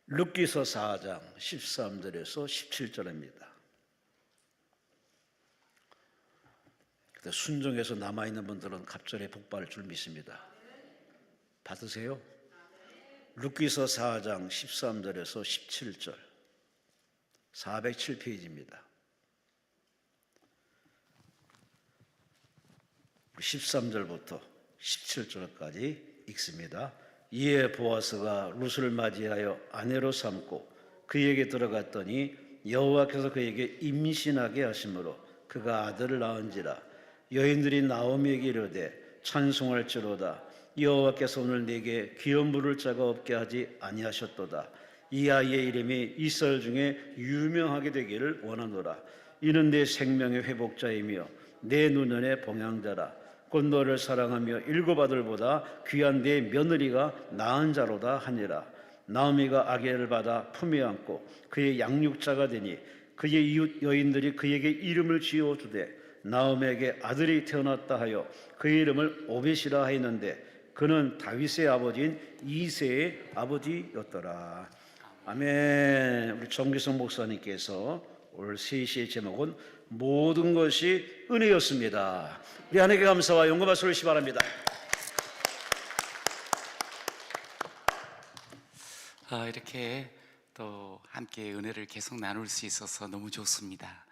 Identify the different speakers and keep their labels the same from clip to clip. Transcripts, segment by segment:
Speaker 1: 룻기서 4장 13절에서 17절입니다. 순종해서 남아있는 분들은 갑절에 복 받을 줄 믿습니다. 받으세요. 룻기서 4장 13절에서 17절 407페이지입니다. 13절부터 17절까지 읽습니다. 이에 보아스가 룻을 맞이하여 아내로 삼고 그에게 들어갔더니 여호와께서 그에게 임신하게 하심으로 그가 아들을 낳은지라. 여인들이 나오미에게 이르되 찬송할지로다. 여호와께서 오늘 내게 귀염 부를 자가 없게 하지 아니하셨도다. 이 아이의 이름이 이스라엘 중에 유명하게 되기를 원하노라. 이는 내 생명의 회복자이며 내 눈원의 봉양자라. 곧 너를 사랑하며 일곱 아들보다 귀한 내 며느리가 낳은 자로다 하니라. 나오미가 아게를 받아 품에 안고 그의 양육자가 되니 그의 이웃 여인들이 그에게 이름을 지어주되 나오미에게 아들이 태어났다 하여 그의 이름을 오벳이라 하였는데 그는 다윗의 아버지인 이새의 아버지였더라. 아멘. 우리 정기성 목사님께서 오늘 세시의 제목은 모든 것이 은혜였습니다. 우리 하나님께 감사와 영광 받으시기 바랍니다.
Speaker 2: 이렇게 또 함께 은혜를 계속 나눌 수 있어서 너무 좋습니다.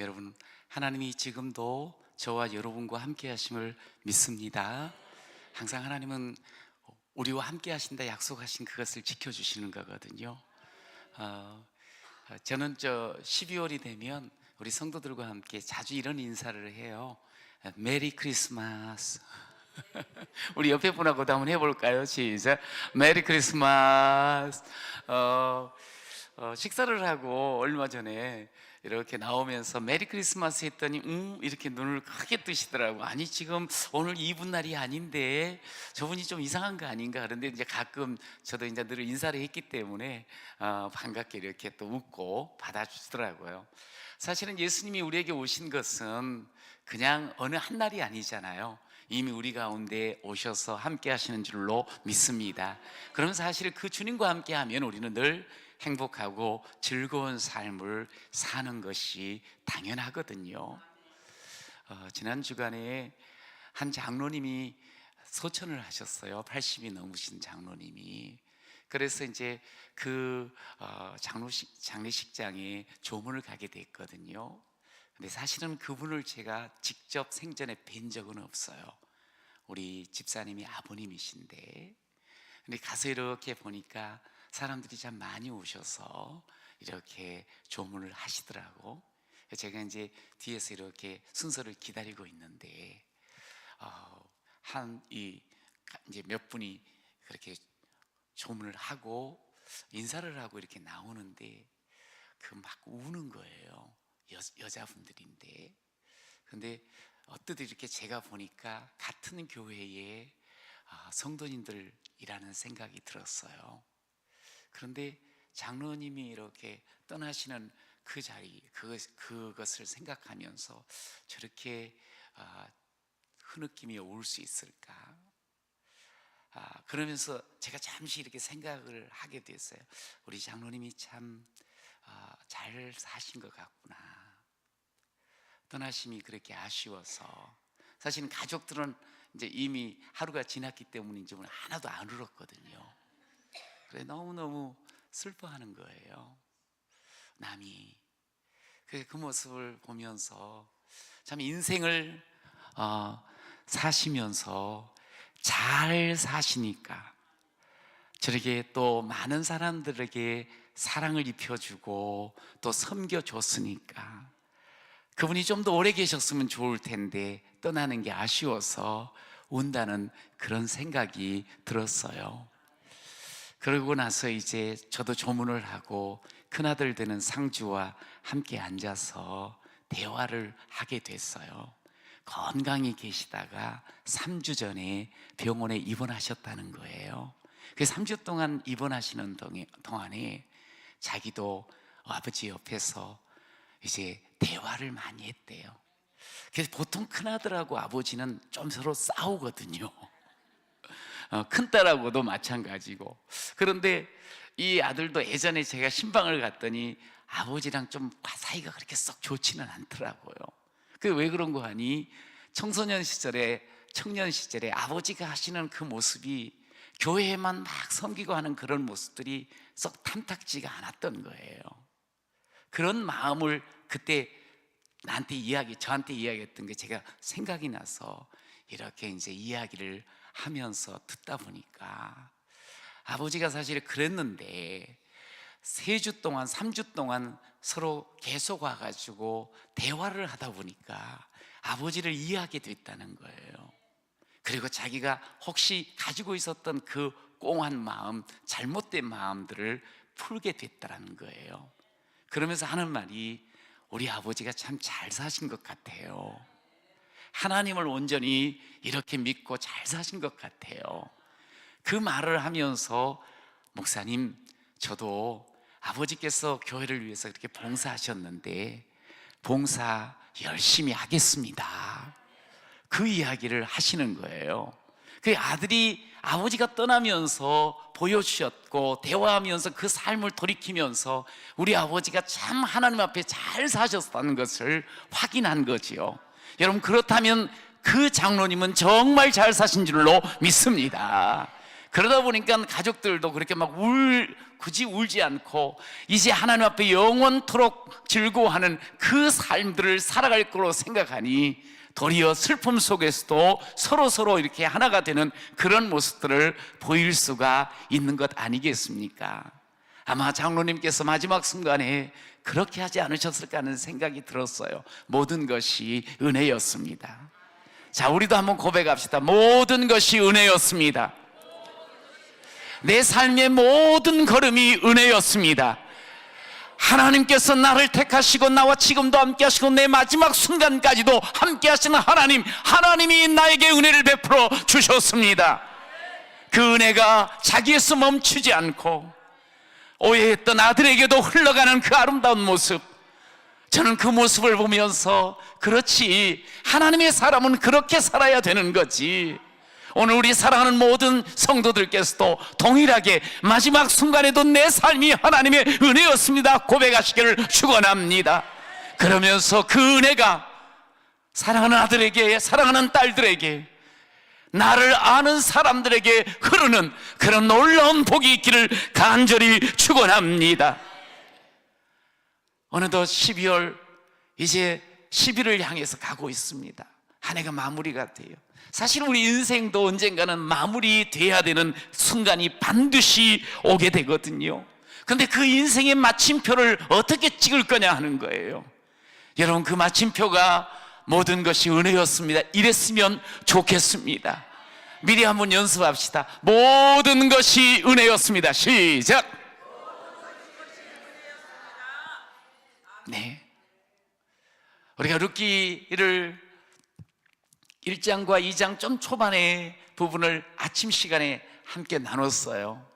Speaker 2: 여러분, 하나님이 지금도 저와 여러분과 함께 하심을 믿습니다. 항상 하나님은 우리와 함께 하신다 약속하신 그것을 지켜주시는 거거든요. 저는 12월이 되면 우리 성도들과 함께 자주 이런 인사를 해요. 메리 크리스마스. 우리 옆에 분하고도 한번 해볼까요? 시작. 메리 크리스마스. 식사를 하고 얼마 전에 이렇게 나오면서 메리 크리스마스 했더니 이렇게 눈을 크게 뜨시더라고. 아니 지금 오늘 이분 날이 아닌데 저분이 좀 이상한 거 아닌가. 그런데 이제 가끔 저도 이제 늘 인사를 했기 때문에 반갑게 이렇게 또 웃고 받아주시더라고요. 사실은 예수님이 우리에게 오신 것은 그냥 어느 한 날이 아니잖아요. 이미 우리 가운데 오셔서 함께 하시는 줄로 믿습니다. 그럼 사실 그 주님과 함께 하면 우리는 늘 행복하고 즐거운 삶을 사는 것이 당연하거든요. 지난 주간에 한 장로님이 소천을 하셨어요. 80이 넘으신 장로님이. 그래서 이제 그 장례식장에 조문을 가게 됐거든요. 근데 사실은 그분을 제가 직접 생전에 뵌 적은 없어요. 우리 집사님이 아버님이신데, 근데 가서 이렇게 보니까 사람들이 참 많이 오셔서 이렇게 조문을 하시더라고. 제가 이제 뒤에서 이렇게 순서를 기다리고 있는데 이제 몇 분이 그렇게 조문을 하고 인사를 하고 이렇게 나오는데 막 우는 거예요. 여자분들인데. 근데 어떻게 이렇게 제가 보니까 같은 교회의 성도님들이라는 생각이 들었어요. 그런데 장로님이 이렇게 떠나시는 그 자리, 그것을 생각하면서 저렇게 흐느낌이 올 수 있을까? 그러면서 제가 잠시 이렇게 생각을 하게 됐어요. 우리 장로님이 참 잘 사신 것 같구나. 떠나심이 그렇게 아쉬워서. 사실은 가족들은 이제 이미 하루가 지났기 때문인지 하나도 안 울었거든요. 그래 너무너무 슬퍼하는 거예요. 남이. 그 모습을 보면서 참 인생을 사시면서 잘 사시니까 저렇게 또 많은 사람들에게 사랑을 입혀주고 또 섬겨줬으니까 그분이 좀 더 오래 계셨으면 좋을 텐데 떠나는 게 아쉬워서 운다는 그런 생각이 들었어요. 그러고 나서 이제 저도 조문을 하고 큰아들 되는 상주와 함께 앉아서 대화를 하게 됐어요. 건강히 계시다가 3주 전에 병원에 입원하셨다는 거예요. 그 3주 동안 입원하시는 동안에 자기도 아버지 옆에서 이제 대화를 많이 했대요. 그래서 보통 큰아들하고 아버지는 좀 서로 싸우거든요. 큰딸하고도 마찬가지고. 그런데 이 아들도 예전에 제가 신방을 갔더니 아버지랑 좀 사이가 그렇게 썩 좋지는 않더라고요. 그 왜 그런 거 하니 청소년 시절에, 청년 시절에 아버지가 하시는 그 모습이 교회에만 막 섬기고 하는 그런 모습들이 썩 탐탁지가 않았던 거예요. 그런 마음을 그때 저한테 이야기했던 게 제가 생각이 나서 이렇게 이제 이야기를 하면서 듣다 보니까 아버지가 사실 그랬는데 3주 동안 3주 동안 서로 계속 와가지고 대화를 하다 보니까 아버지를 이해하게 됐다는 거예요. 그리고 자기가 혹시 가지고 있었던 그 꽁한 마음, 잘못된 마음들을 풀게 됐다는 거예요. 그러면서 하는 말이 우리 아버지가 참 잘 사신 것 같아요. 하나님을 온전히 이렇게 믿고 잘 사신 것 같아요. 그 말을 하면서 목사님, 저도 아버지께서 교회를 위해서 그렇게 봉사하셨는데 봉사 열심히 하겠습니다. 그 이야기를 하시는 거예요. 그 아들이 아버지가 떠나면서 보여주셨고 대화하면서 그 삶을 돌이키면서 우리 아버지가 참 하나님 앞에 잘 사셨다는 것을 확인한 거지요. 여러분, 그렇다면 그 장로님은 정말 잘 사신 줄로 믿습니다. 그러다 보니까 가족들도 그렇게 굳이 울지 않고 이제 하나님 앞에 영원토록 즐거워하는 그 삶들을 살아갈 거로 생각하니 도리어 슬픔 속에서도 서로 이렇게 하나가 되는 그런 모습들을 보일 수가 있는 것 아니겠습니까? 아마 장로님께서 마지막 순간에 그렇게 하지 않으셨을까 하는 생각이 들었어요. 모든 것이 은혜였습니다. 자, 우리도 한번 고백합시다. 모든 것이 은혜였습니다. 내 삶의 모든 걸음이 은혜였습니다. 하나님께서 나를 택하시고 나와 지금도 함께 하시고 내 마지막 순간까지도 함께 하시는 하나님이 나에게 은혜를 베풀어 주셨습니다. 그 은혜가 자기에서 멈추지 않고 오해했던 아들에게도 흘러가는 그 아름다운 모습, 저는 그 모습을 보면서 그렇지, 하나님의 사람은 그렇게 살아야 되는 거지. 오늘 우리 사랑하는 모든 성도들께서도 동일하게 마지막 순간에도 내 삶이 하나님의 은혜였습니다 고백하시기를 축원합니다. 그러면서 그 은혜가 사랑하는 아들에게, 사랑하는 딸들에게, 나를 아는 사람들에게 흐르는 그런 놀라운 복이 있기를 간절히 축원합니다. 어느덧 12월, 이제 10일을 향해서 가고 있습니다. 한 해가 마무리가 돼요. 사실 우리 인생도 언젠가는 마무리돼야 되는 순간이 반드시 오게 되거든요. 그런데 그 인생의 마침표를 어떻게 찍을 거냐 하는 거예요. 여러분, 그 마침표가 모든 것이 은혜였습니다, 이랬으면 좋겠습니다. 미리 한번 연습합시다. 모든 것이 은혜였습니다. 시작. 네, 우리가 룻기를 1장과 2장 좀 초반의 부분을 아침 시간에 함께 나눴어요.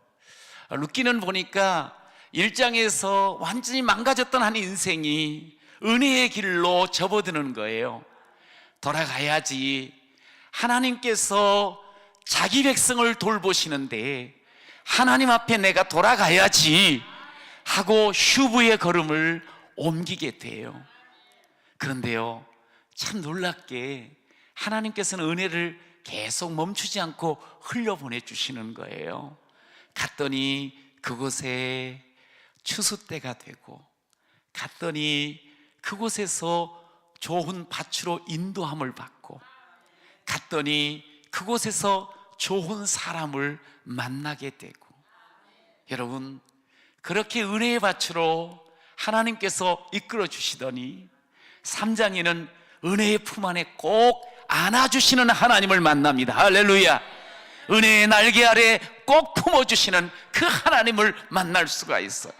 Speaker 2: 룻기는 보니까 1장에서 완전히 망가졌던 한 인생이 은혜의 길로 접어드는 거예요. 돌아가야지, 하나님께서 자기 백성을 돌보시는데 하나님 앞에 내가 돌아가야지 하고 휴브의 걸음을 옮기게 돼요. 그런데요, 참 놀랍게 하나님께서는 은혜를 계속 멈추지 않고 흘려보내주시는 거예요. 갔더니 그곳에 추수 때가 되고, 갔더니 그곳에서 좋은 밭으로 인도함을 받고, 갔더니 그곳에서 좋은 사람을 만나게 되고, 여러분, 그렇게 은혜의 밭으로 하나님께서 이끌어 주시더니 3장에는 은혜의 품 안에 꼭 안아주시는 하나님을 만납니다. 할렐루야. 은혜의 날개 아래 꼭 품어주시는 그 하나님을 만날 수가 있어요.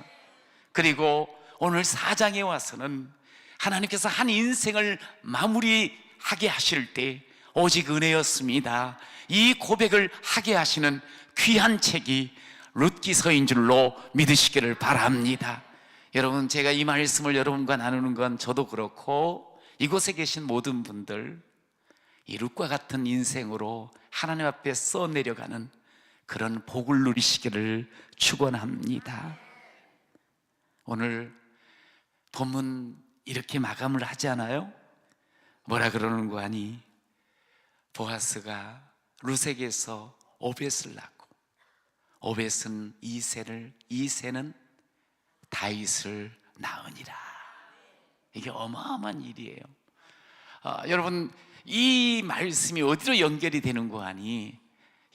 Speaker 2: 그리고 오늘 4장에 와서는 하나님께서 한 인생을 마무리하게 하실 때 오직 은혜였습니다, 이 고백을 하게 하시는 귀한 책이 룻기서인 줄로 믿으시기를 바랍니다. 여러분, 제가 이 말씀을 여러분과 나누는 건 저도 그렇고 이곳에 계신 모든 분들, 이 룻과 같은 인생으로 하나님 앞에 써내려가는 그런 복을 누리시기를 축원합니다. 오늘 본문 이렇게 마감을 하지 않아요? 뭐라 그러는 거 아니? 보아스가 룻에게서 오벳을 낳고 오벳은 이새는 다윗을 낳으니라. 이게 어마어마한 일이에요. 여러분, 이 말씀이 어디로 연결이 되는 거 아니?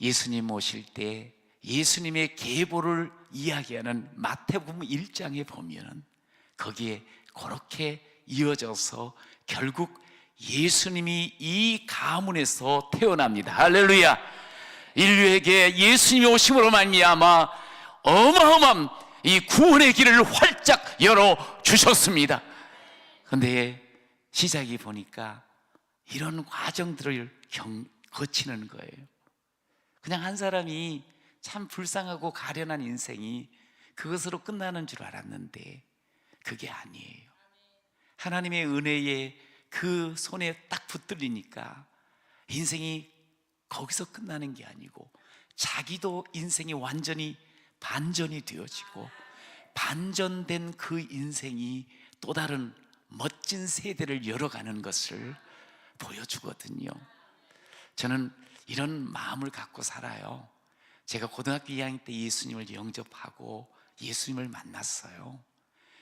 Speaker 2: 예수님 오실 때 예수님의 계보를 이야기하는 마태복음 1장에 보면은 거기에 그렇게 이어져서 결국 예수님이 이 가문에서 태어납니다. 할렐루야. 인류에게 예수님이 오심으로 말미암아 어마어마한 이 구원의 길을 활짝 열어주셨습니다. 그런데 시작이 보니까 이런 과정들을 거치는 거예요. 그냥 한 사람이 참 불쌍하고 가련한 인생이 그것으로 끝나는 줄 알았는데 그게 아니에요. 하나님의 은혜에 그 손에 딱 붙들리니까 인생이 거기서 끝나는 게 아니고 자기도 인생이 완전히 반전이 되어지고 반전된 그 인생이 또 다른 멋진 세대를 열어가는 것을 보여주거든요. 저는 이런 마음을 갖고 살아요. 제가 고등학교 2학년 때 예수님을 영접하고 예수님을 만났어요.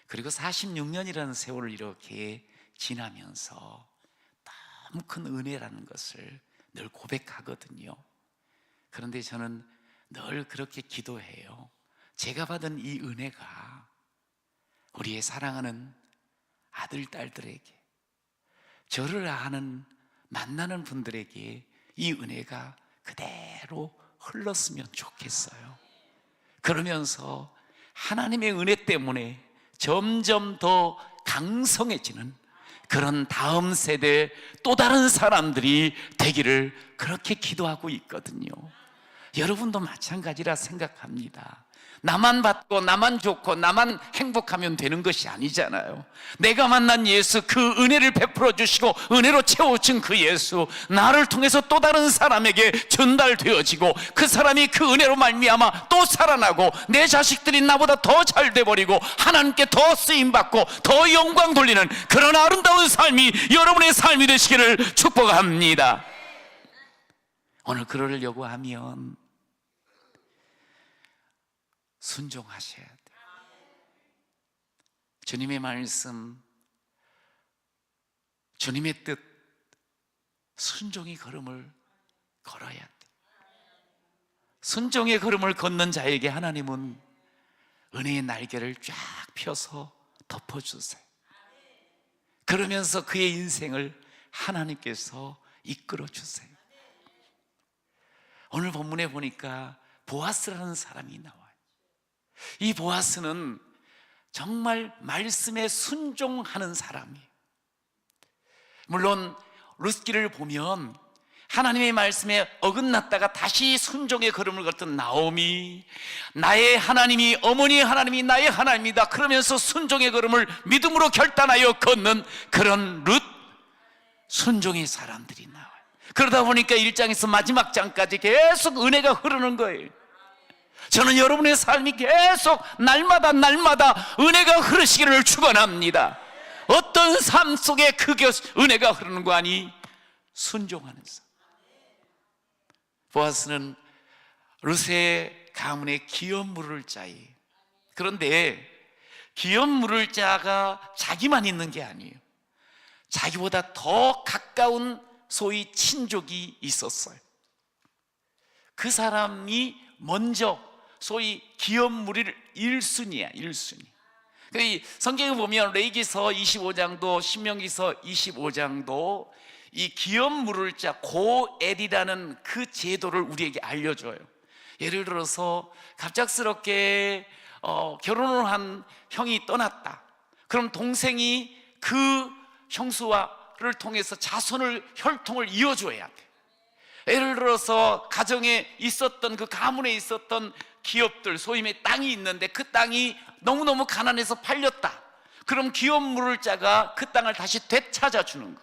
Speaker 2: 그리고 46년이라는 세월을 이렇게 지나면서 너무 큰 은혜라는 것을 늘 고백하거든요. 그런데 저는 늘 그렇게 기도해요. 제가 받은 이 은혜가 우리의 사랑하는 아들, 딸들에게, 저를 아는 만나는 분들에게 이 은혜가 그대로 흘렀으면 좋겠어요. 그러면서 하나님의 은혜 때문에 점점 더 강성해지는 그런 다음 세대 또 다른 사람들이 되기를 그렇게 기도하고 있거든요. 여러분도 마찬가지라 생각합니다. 나만 받고 나만 좋고 나만 행복하면 되는 것이 아니잖아요. 내가 만난 예수, 그 은혜를 베풀어 주시고 은혜로 채워준 그 예수, 나를 통해서 또 다른 사람에게 전달되어지고 그 사람이 그 은혜로 말미암아 또 살아나고 내 자식들이 나보다 더 잘 돼버리고 하나님께 더 쓰임받고 더 영광 돌리는 그런 아름다운 삶이 여러분의 삶이 되시기를 축복합니다. 오늘 그러려고 하면 순종하셔야 돼요. 주님의 말씀, 주님의 뜻, 순종의 걸음을 걸어야 돼요. 순종의 걸음을 걷는 자에게 하나님은 은혜의 날개를 쫙 펴서 덮어주세요. 그러면서 그의 인생을 하나님께서 이끌어 주세요. 오늘 본문에 보니까 보아스라는 사람이 나와요. 이 보아스는 정말 말씀에 순종하는 사람이에요. 물론 룻기를 보면 하나님의 말씀에 어긋났다가 다시 순종의 걸음을 걷던 나오미, 나의 하나님이 어머니의 하나님이 나의 하나님이다 그러면서 순종의 걸음을 믿음으로 결단하여 걷는 그런 룻, 순종의 사람들이 나와요. 그러다 보니까 1장에서 마지막 장까지 계속 은혜가 흐르는 거예요. 저는 여러분의 삶이 계속 날마다 은혜가 흐르시기를 축원합니다. 어떤 삶 속에 그 은혜가 흐르는 거 아니? 순종하는 삶. 보아스는 룻의 가문의 기업 물을 자예요. 그런데 기업 물을 자가 자기만 있는 게 아니에요. 자기보다 더 가까운 소위 친족이 있었어요. 그 사람이 먼저 소위 기업 무리를 1순위야. 1순위. 성경에 보면 레위기서 25장도 신명기서 25장도 이 기업 물을 자 고엘이라는 그 제도를 우리에게 알려줘요. 예를 들어서 갑작스럽게 결혼을 한 형이 떠났다. 그럼 동생이 그 형수와를 통해서 자손을 혈통을 이어줘야 돼. 예를 들어서 가정에 있었던 그 가문에 있었던 기업들, 소위 말해 땅이 있는데 그 땅이 너무너무 가난해서 팔렸다. 그럼 기업 물을 자가 그 땅을 다시 되찾아주는 거.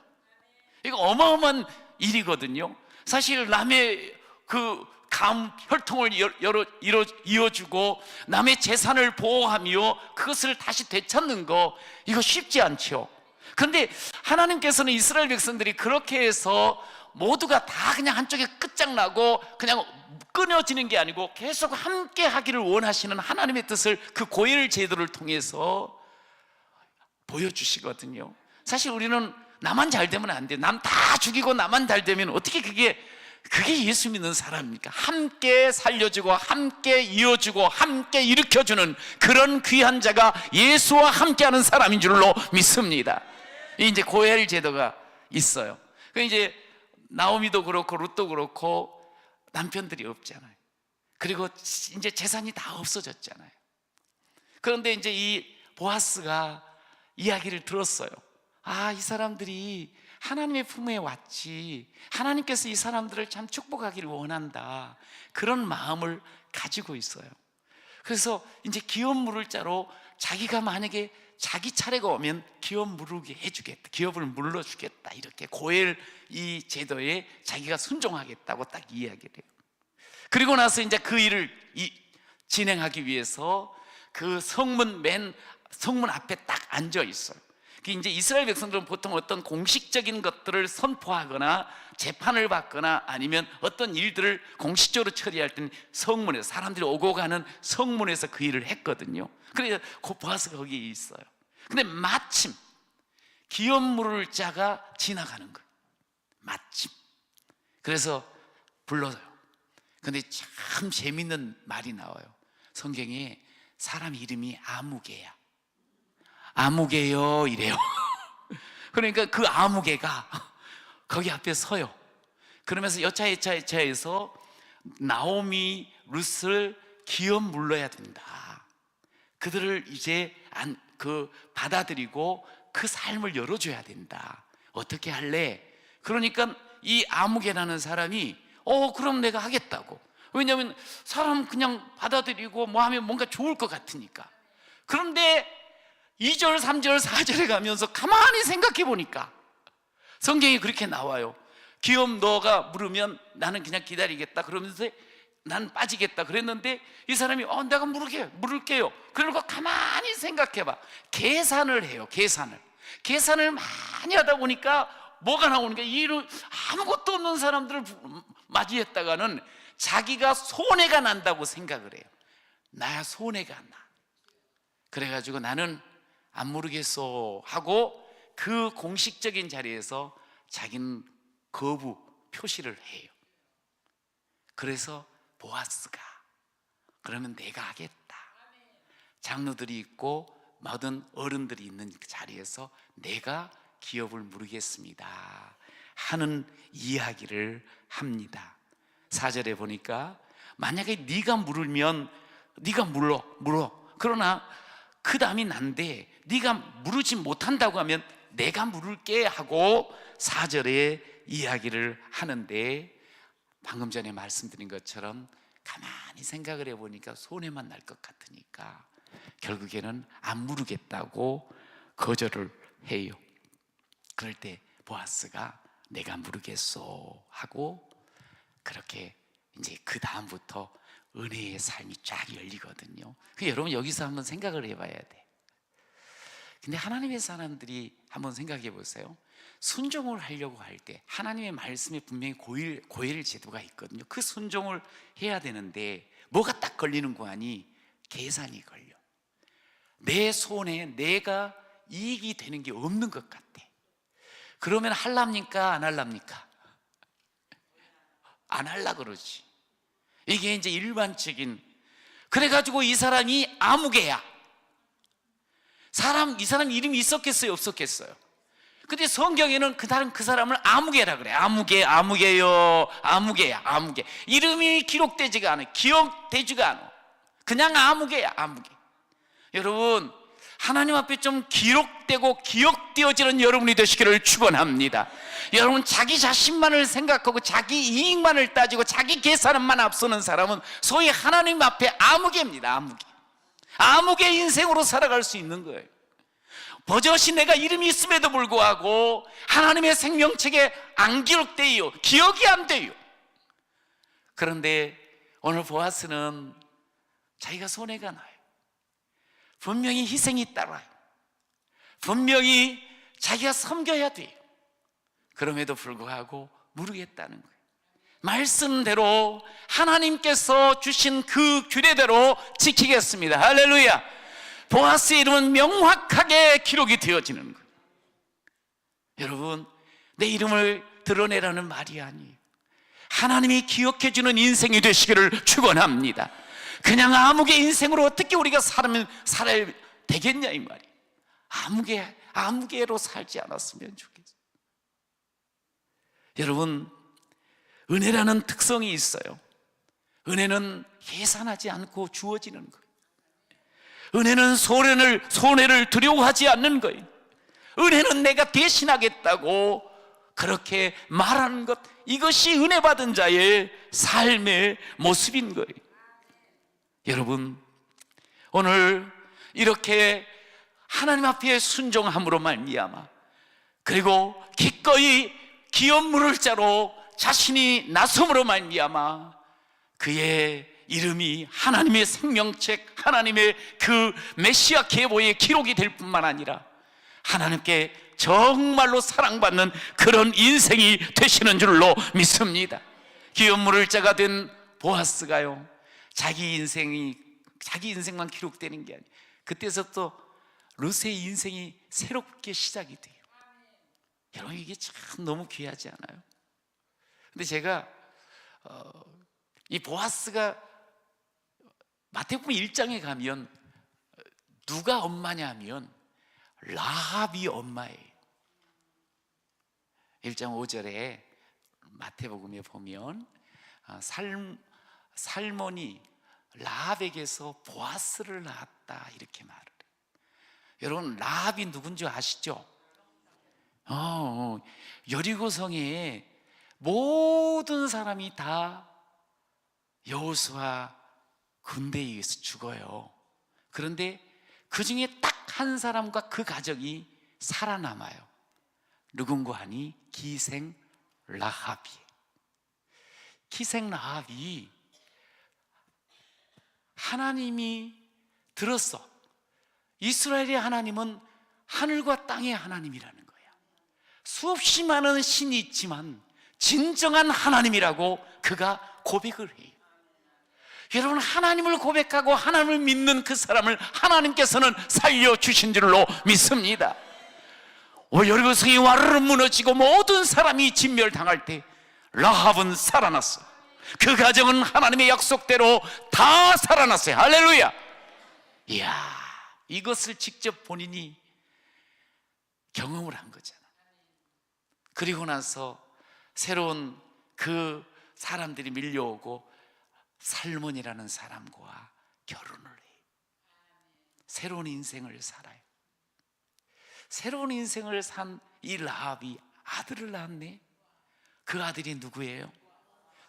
Speaker 2: 이거 어마어마한 일이거든요. 사실 남의 그 감 혈통을 이어주고 남의 재산을 보호하며 그것을 다시 되찾는 거, 이거 쉽지 않죠. 그런데 하나님께서는 이스라엘 백성들이 그렇게 해서 모두가 다 그냥 한쪽에 끝장나고 그냥 끊어지는 게 아니고 계속 함께 하기를 원하시는 하나님의 뜻을 그 고엘 제도를 통해서 보여주시거든요. 사실 우리는 나만 잘 되면 안 돼요. 남 다 죽이고 나만 잘 되면 어떻게 그게 예수 믿는 사람입니까? 함께 살려주고 함께 이어주고 함께 일으켜주는 그런 귀한 자가 예수와 함께하는 사람인 줄로 믿습니다. 이제 고엘 제도가 있어요. 이제 나오미도 그렇고 룻도 그렇고 남편들이 없잖아요. 그리고 이제 재산이 다 없어졌잖아요. 그런데 이제 이 보아스가 이야기를 들었어요. 이 사람들이 하나님의 품에 왔지, 하나님께서 이 사람들을 참 축복하기를 원한다, 그런 마음을 가지고 있어요. 그래서 이제 기업 물을 자로 자기가 만약에 자기 차례가 오면 기업 물게 해주겠다, 기업을 물러주겠다, 이렇게 고엘 이 제도에 자기가 순종하겠다고 딱 이야기를 해요. 그리고 나서 이제 그 일을 진행하기 위해서 그 성문 앞에 딱 앉아 있어요. 이제 이스라엘 백성들은 보통 어떤 공식적인 것들을 선포하거나 재판을 받거나 아니면 어떤 일들을 공식적으로 처리할 때는 성문에서, 사람들이 오고 가는 성문에서 그 일을 했거든요. 그래서 보아스가 거기에 있어요. 근데 마침 기업 물을 자가 지나가는 거예요. 마침. 그래서 불러요. 근데 참 재밌는 말이 나와요. 성경에 사람 이름이 아무개야. 아무개요 이래요. 그러니까 그 아무개가 거기 앞에 서요. 그러면서 여차여차해서 나오미 룻을 기업 물러야 된다, 그들을 이제 받아들이고 그 삶을 열어줘야 된다, 어떻게 할래? 그러니까 이 아무개라는 사람이 그럼 내가 하겠다고. 왜냐하면 사람 그냥 받아들이고 뭐 하면 뭔가 좋을 것 같으니까. 그런데 2절, 3절, 4절에 가면서 가만히 생각해 보니까 성경이 그렇게 나와요. 기업 너가 물으면 나는 그냥 기다리겠다 그러면서 난 빠지겠다 그랬는데, 이 사람이 내가 물을게요. 그러고 가만히 생각해 봐. 계산을 해요. 계산을 많이 하다 보니까 뭐가 나오는 게, 아무것도 없는 사람들을 맞이했다가는 자기가 손해가 난다고 생각을 해요. 나야 손해가 나. 그래가지고 나는 안 모르겠어 하고 그 공식적인 자리에서 자기는 거부 표시를 해요. 그래서 보아스가 그러면 내가 하겠다, 장로들이 있고 모든 어른들이 있는 그 자리에서 내가 기업을 물겠습니다 하는 이야기를 합니다. 4절에 보니까 만약에 네가 물으면 네가 물어. 그러나 그 다음이 난데 네가 물으지 못한다고 하면 내가 물을게 하고 4절에 이야기를 하는데, 방금 전에 말씀드린 것처럼 가만히 생각을 해보니까 손해만 날 것 같으니까 결국에는 안 물으겠다고 거절을 해요. 그럴 때 보아스가 내가 물으겠소 하고, 그렇게 이제 그 다음부터 은혜의 삶이 쫙 열리거든요. 여러분 여기서 한번 생각을 해봐야 돼. 근데 하나님의 사람들이 한번 생각해 보세요. 순종을 하려고 할 때 하나님의 말씀에 분명히 고엘 제도가 있거든요. 그 순종을 해야 되는데 뭐가 딱 걸리는 거 아니? 계산이 걸려. 내 손에 내가 이익이 되는 게 없는 것 같아. 그러면 할랍니까 안 할랍니까? 안 할라 그러지. 이게 이제 일반적인. 그래가지고 이 사람이 아무개야. 이 사람 이름이 있었겠어요, 없었겠어요? 근데 성경에는 그 사람을 아무개라 그래. 아무개요. 아무개야, 아무개. 이름이 기록되지가 않아. 기억되지가 않아. 그냥 아무개야, 아무개. 여러분, 하나님 앞에 좀 기록되고 기억되어지는 여러분이 되시기를 축원합니다. 여러분, 자기 자신만을 생각하고 자기 이익만을 따지고 자기 계산만 앞서는 사람은 소위 하나님 앞에 아무개입니다. 아무개 인생으로 살아갈 수 있는 거예요. 버젓이 내가 이름이 있음에도 불구하고 하나님의 생명책에 안 기록돼요. 기억이 안 돼요. 그런데 오늘 보아스는 자기가 손해가 나요. 분명히 희생이 따라요. 분명히 자기가 섬겨야 돼요. 그럼에도 불구하고 모르겠다는 거예요. 말씀대로 하나님께서 주신 그 규례대로 지키겠습니다. 할렐루야. 보아스의 이름은 명확하게 기록이 되어지는 거예요. 여러분, 내 이름을 드러내라는 말이 아니에요. 하나님이 기억해주는 인생이 되시기를 축원합니다. 그냥 아무개 인생으로 어떻게 우리가 살아야 되겠냐 이 말이에요. 아무개로 살지 않았으면 좋겠어요. 여러분, 은혜라는 특성이 있어요. 은혜는 계산하지 않고 주어지는 거예요. 은혜는 손해를 두려워하지 않는 거예요. 은혜는 내가 대신하겠다고 그렇게 말하는 것, 이것이 은혜 받은 자의 삶의 모습인 거예요. 여러분, 오늘 이렇게 하나님 앞에 순종함으로 말미암아, 그리고 기꺼이 기업 물을 자로 자신이 나섬으로 말미암아 그의 이름이 하나님의 생명책, 하나님의 그 메시아 계보의 기록이 될 뿐만 아니라 하나님께 정말로 사랑받는 그런 인생이 되시는 줄로 믿습니다. 기업 물을 자가 된 보아스가요, 자기 인생만 기록되는 게 아니에요. 그때서부터 룻의 인생이 새롭게 시작이 돼요. 여러분, 이게 참 너무 귀하지 않아요? 근데 제가 이 보아스가 마태복음 1장에 가면 누가 엄마냐 하면 라합이 엄마예요. 1장 5절에 마태복음에 보면 살몬이 라합에게서 보아스를 낳았다 이렇게 말을 해요. 여러분, 라합이 누군지 아시죠? 여리고성에 모든 사람이 다 여호수아 군대에 의해서 죽어요. 그런데 그 중에 딱 한 사람과 그 가족이 살아남아요. 누군가 하니 기생 라합이에요. 기생 라합이 하나님이 들었어. 이스라엘의 하나님은 하늘과 땅의 하나님이라는 거야. 수없이 많은 신이 있지만 진정한 하나님이라고 그가 고백을 해요. 여러분, 하나님을 고백하고 하나님을 믿는 그 사람을 하나님께서는 살려주신 줄로 믿습니다. 여리고성이 와르르 무너지고 모든 사람이 진멸당할 때 라합은 살아났어. 그 가정은 하나님의 약속대로 다 살아났어요. 할렐루야. 이야, 이것을 직접 본인이 경험을 한 거잖아. 그리고 나서 새로운 그 사람들이 밀려오고 살몬이라는 사람과 결혼을 해요. 새로운 인생을 살아요. 새로운 인생을 산 이 라합이 아들을 낳았네. 그 아들이 누구예요?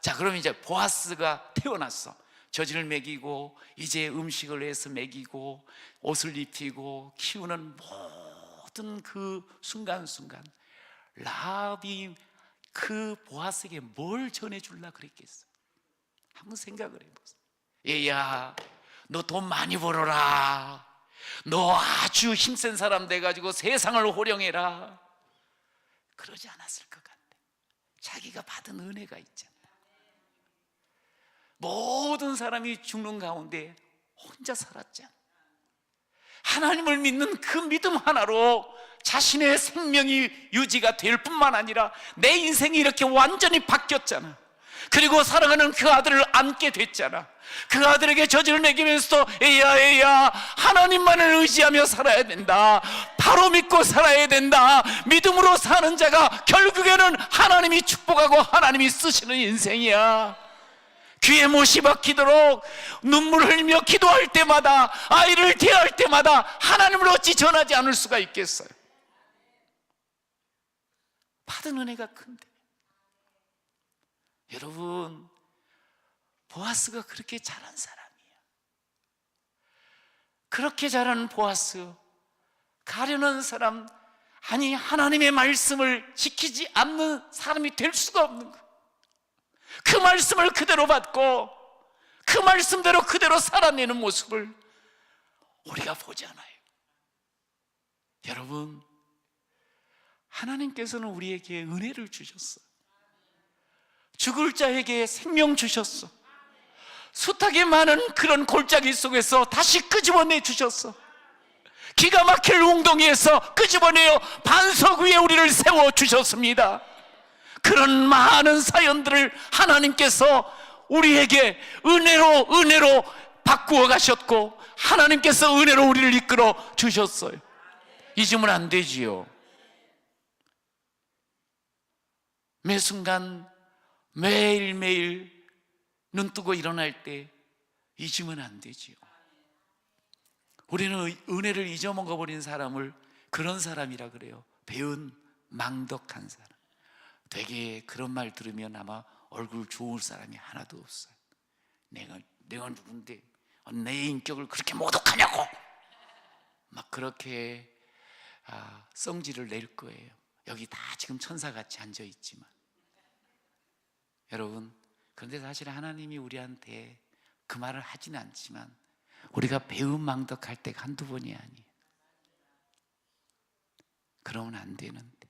Speaker 2: 자, 그럼 이제 보아스가 태어났어. 젖을 먹이고 이제 음식을 해서 먹이고 옷을 입히고 키우는 모든 그 순간순간 라합이 그 보아스에게 뭘 전해주려고 그랬겠어? 한번 생각을 해보세요. 얘야, 너 돈 많이 벌어라. 너 아주 힘센 사람 돼가지고 세상을 호령해라. 그러지 않았을 것 같아. 자기가 받은 은혜가 있잖아. 모든 사람이 죽는 가운데 혼자 살았잖아. 하나님을 믿는 그 믿음 하나로 자신의 생명이 유지가 될 뿐만 아니라 내 인생이 이렇게 완전히 바뀌었잖아. 그리고 사랑하는 그 아들을 안게 됐잖아. 그 아들에게 젖을 먹이면서 에야 하나님만을 의지하며 살아야 된다. 바로 믿고 살아야 된다. 믿음으로 사는 자가 결국에는 하나님이 축복하고 하나님이 쓰시는 인생이야. 귀에 못이 박히도록 눈물을 흘리며 기도할 때마다, 아이를 대할 때마다 하나님을 어찌 전하지 않을 수가 있겠어요? 받은 은혜가 큰데. 여러분, 보아스가 그렇게 잘한 사람이야. 그렇게 잘하는 보아스, 가련한 사람, 아니 하나님의 말씀을 지키지 않는 사람이 될 수가 없는 거야. 그 말씀을 그대로 받고 그 말씀대로 그대로 살아내는 모습을 우리가 보지 않아요. 여러분, 하나님께서는 우리에게 은혜를 주셨어요. 죽을 자에게 생명 주셨어. 숱하게 많은 그런 골짜기 속에서 다시 끄집어내 주셨어. 기가 막힐 웅덩이에서 끄집어내어 반석 위에 우리를 세워 주셨습니다. 그런 많은 사연들을 하나님께서 우리에게 은혜로 바꾸어 가셨고, 하나님께서 은혜로 우리를 이끌어 주셨어요. 잊으면 안 되지요. 매 순간 매일매일 눈 뜨고 일어날 때 잊으면 안 되지요. 우리는 은혜를 잊어먹어버린 사람을 그런 사람이라 그래요. 배은 망덕한 사람. 되게 그런 말 들으면 아마 얼굴 좋을 사람이 하나도 없어요. 내가 누군데 내 인격을 그렇게 모독하냐고 막 그렇게 성질을 낼 거예요. 여기 다 지금 천사같이 앉아있지만. 여러분, 그런데 사실 하나님이 우리한테 그 말을 하지는 않지만 우리가 배은망덕할 때가 한두 번이 아니에요. 그러면 안 되는데.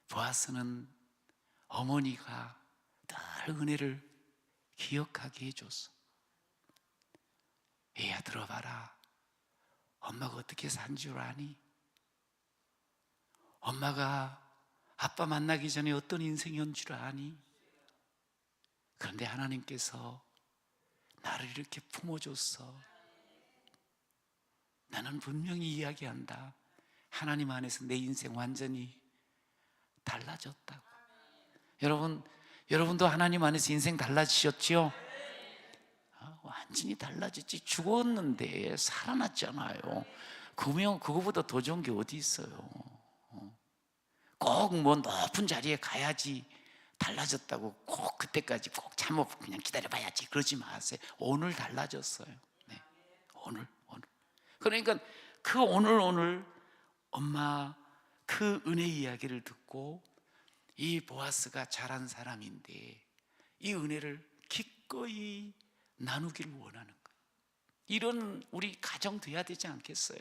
Speaker 2: 보아스는 어머니가 늘 은혜를 기억하게 해줬어. 얘야, 들어봐라. 엄마가 어떻게 산 줄 아니? 엄마가 아빠 만나기 전에 어떤 인생이었는 줄 아니? 그런데 하나님께서 나를 이렇게 품어줬어. 나는 분명히 이야기한다. 하나님 안에서 내 인생 완전히 달라졌다고. 여러분도 하나님 안에서 인생 달라지셨지요? 완전히 달라졌지. 죽었는데 살아났잖아요. 그거보다 더 좋은 게 어디 있어요? 꼭 뭐 높은 자리에 가야지 달라졌다고 꼭 그때까지 꼭 참아 그냥 기다려봐야지 그러지 마세요. 오늘 달라졌어요. 네. 오늘. 그러니까 그 오늘 엄마 그 은혜 이야기를 듣고 이 보아스가 잘한 사람인데 이 은혜를 기꺼이 나누기를 원하는 거예요. 이런 우리 가정 돼야 되지 않겠어요?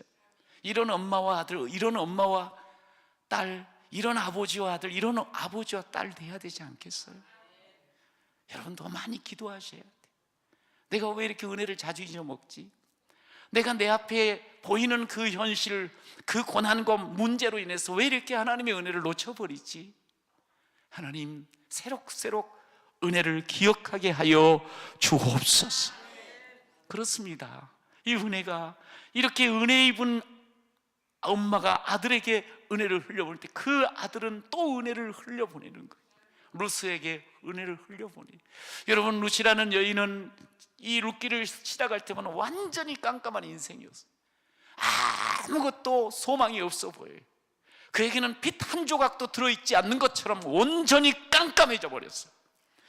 Speaker 2: 이런 엄마와 아들, 이런 엄마와 딸, 이런 아버지와 아들, 이런 아버지와 딸 돼야 되지 않겠어요? 여러분 더 많이 기도하셔야 돼요. 내가 왜 이렇게 은혜를 자주 잊어먹지? 내가 내 앞에 보이는 그 현실, 그 고난과 문제로 인해서 왜 이렇게 하나님의 은혜를 놓쳐버리지? 하나님 새록새록 은혜를 기억하게 하여 주옵소서. 그렇습니다. 이 은혜가 이렇게 은혜 입은 엄마가 아들에게 은혜를 흘려보낼 때 그 아들은 또 은혜를 흘려보내는 거예요. 루스에게 은혜를 흘려보내요. 여러분, 루시라는 여인은 이 룻기를 시작할 때만 완전히 깜깜한 인생이었어요. 아무것도 소망이 없어 보여요. 그에게는 빛 한 조각도 들어있지 않는 것처럼 온전히 깜깜해져 버렸어요.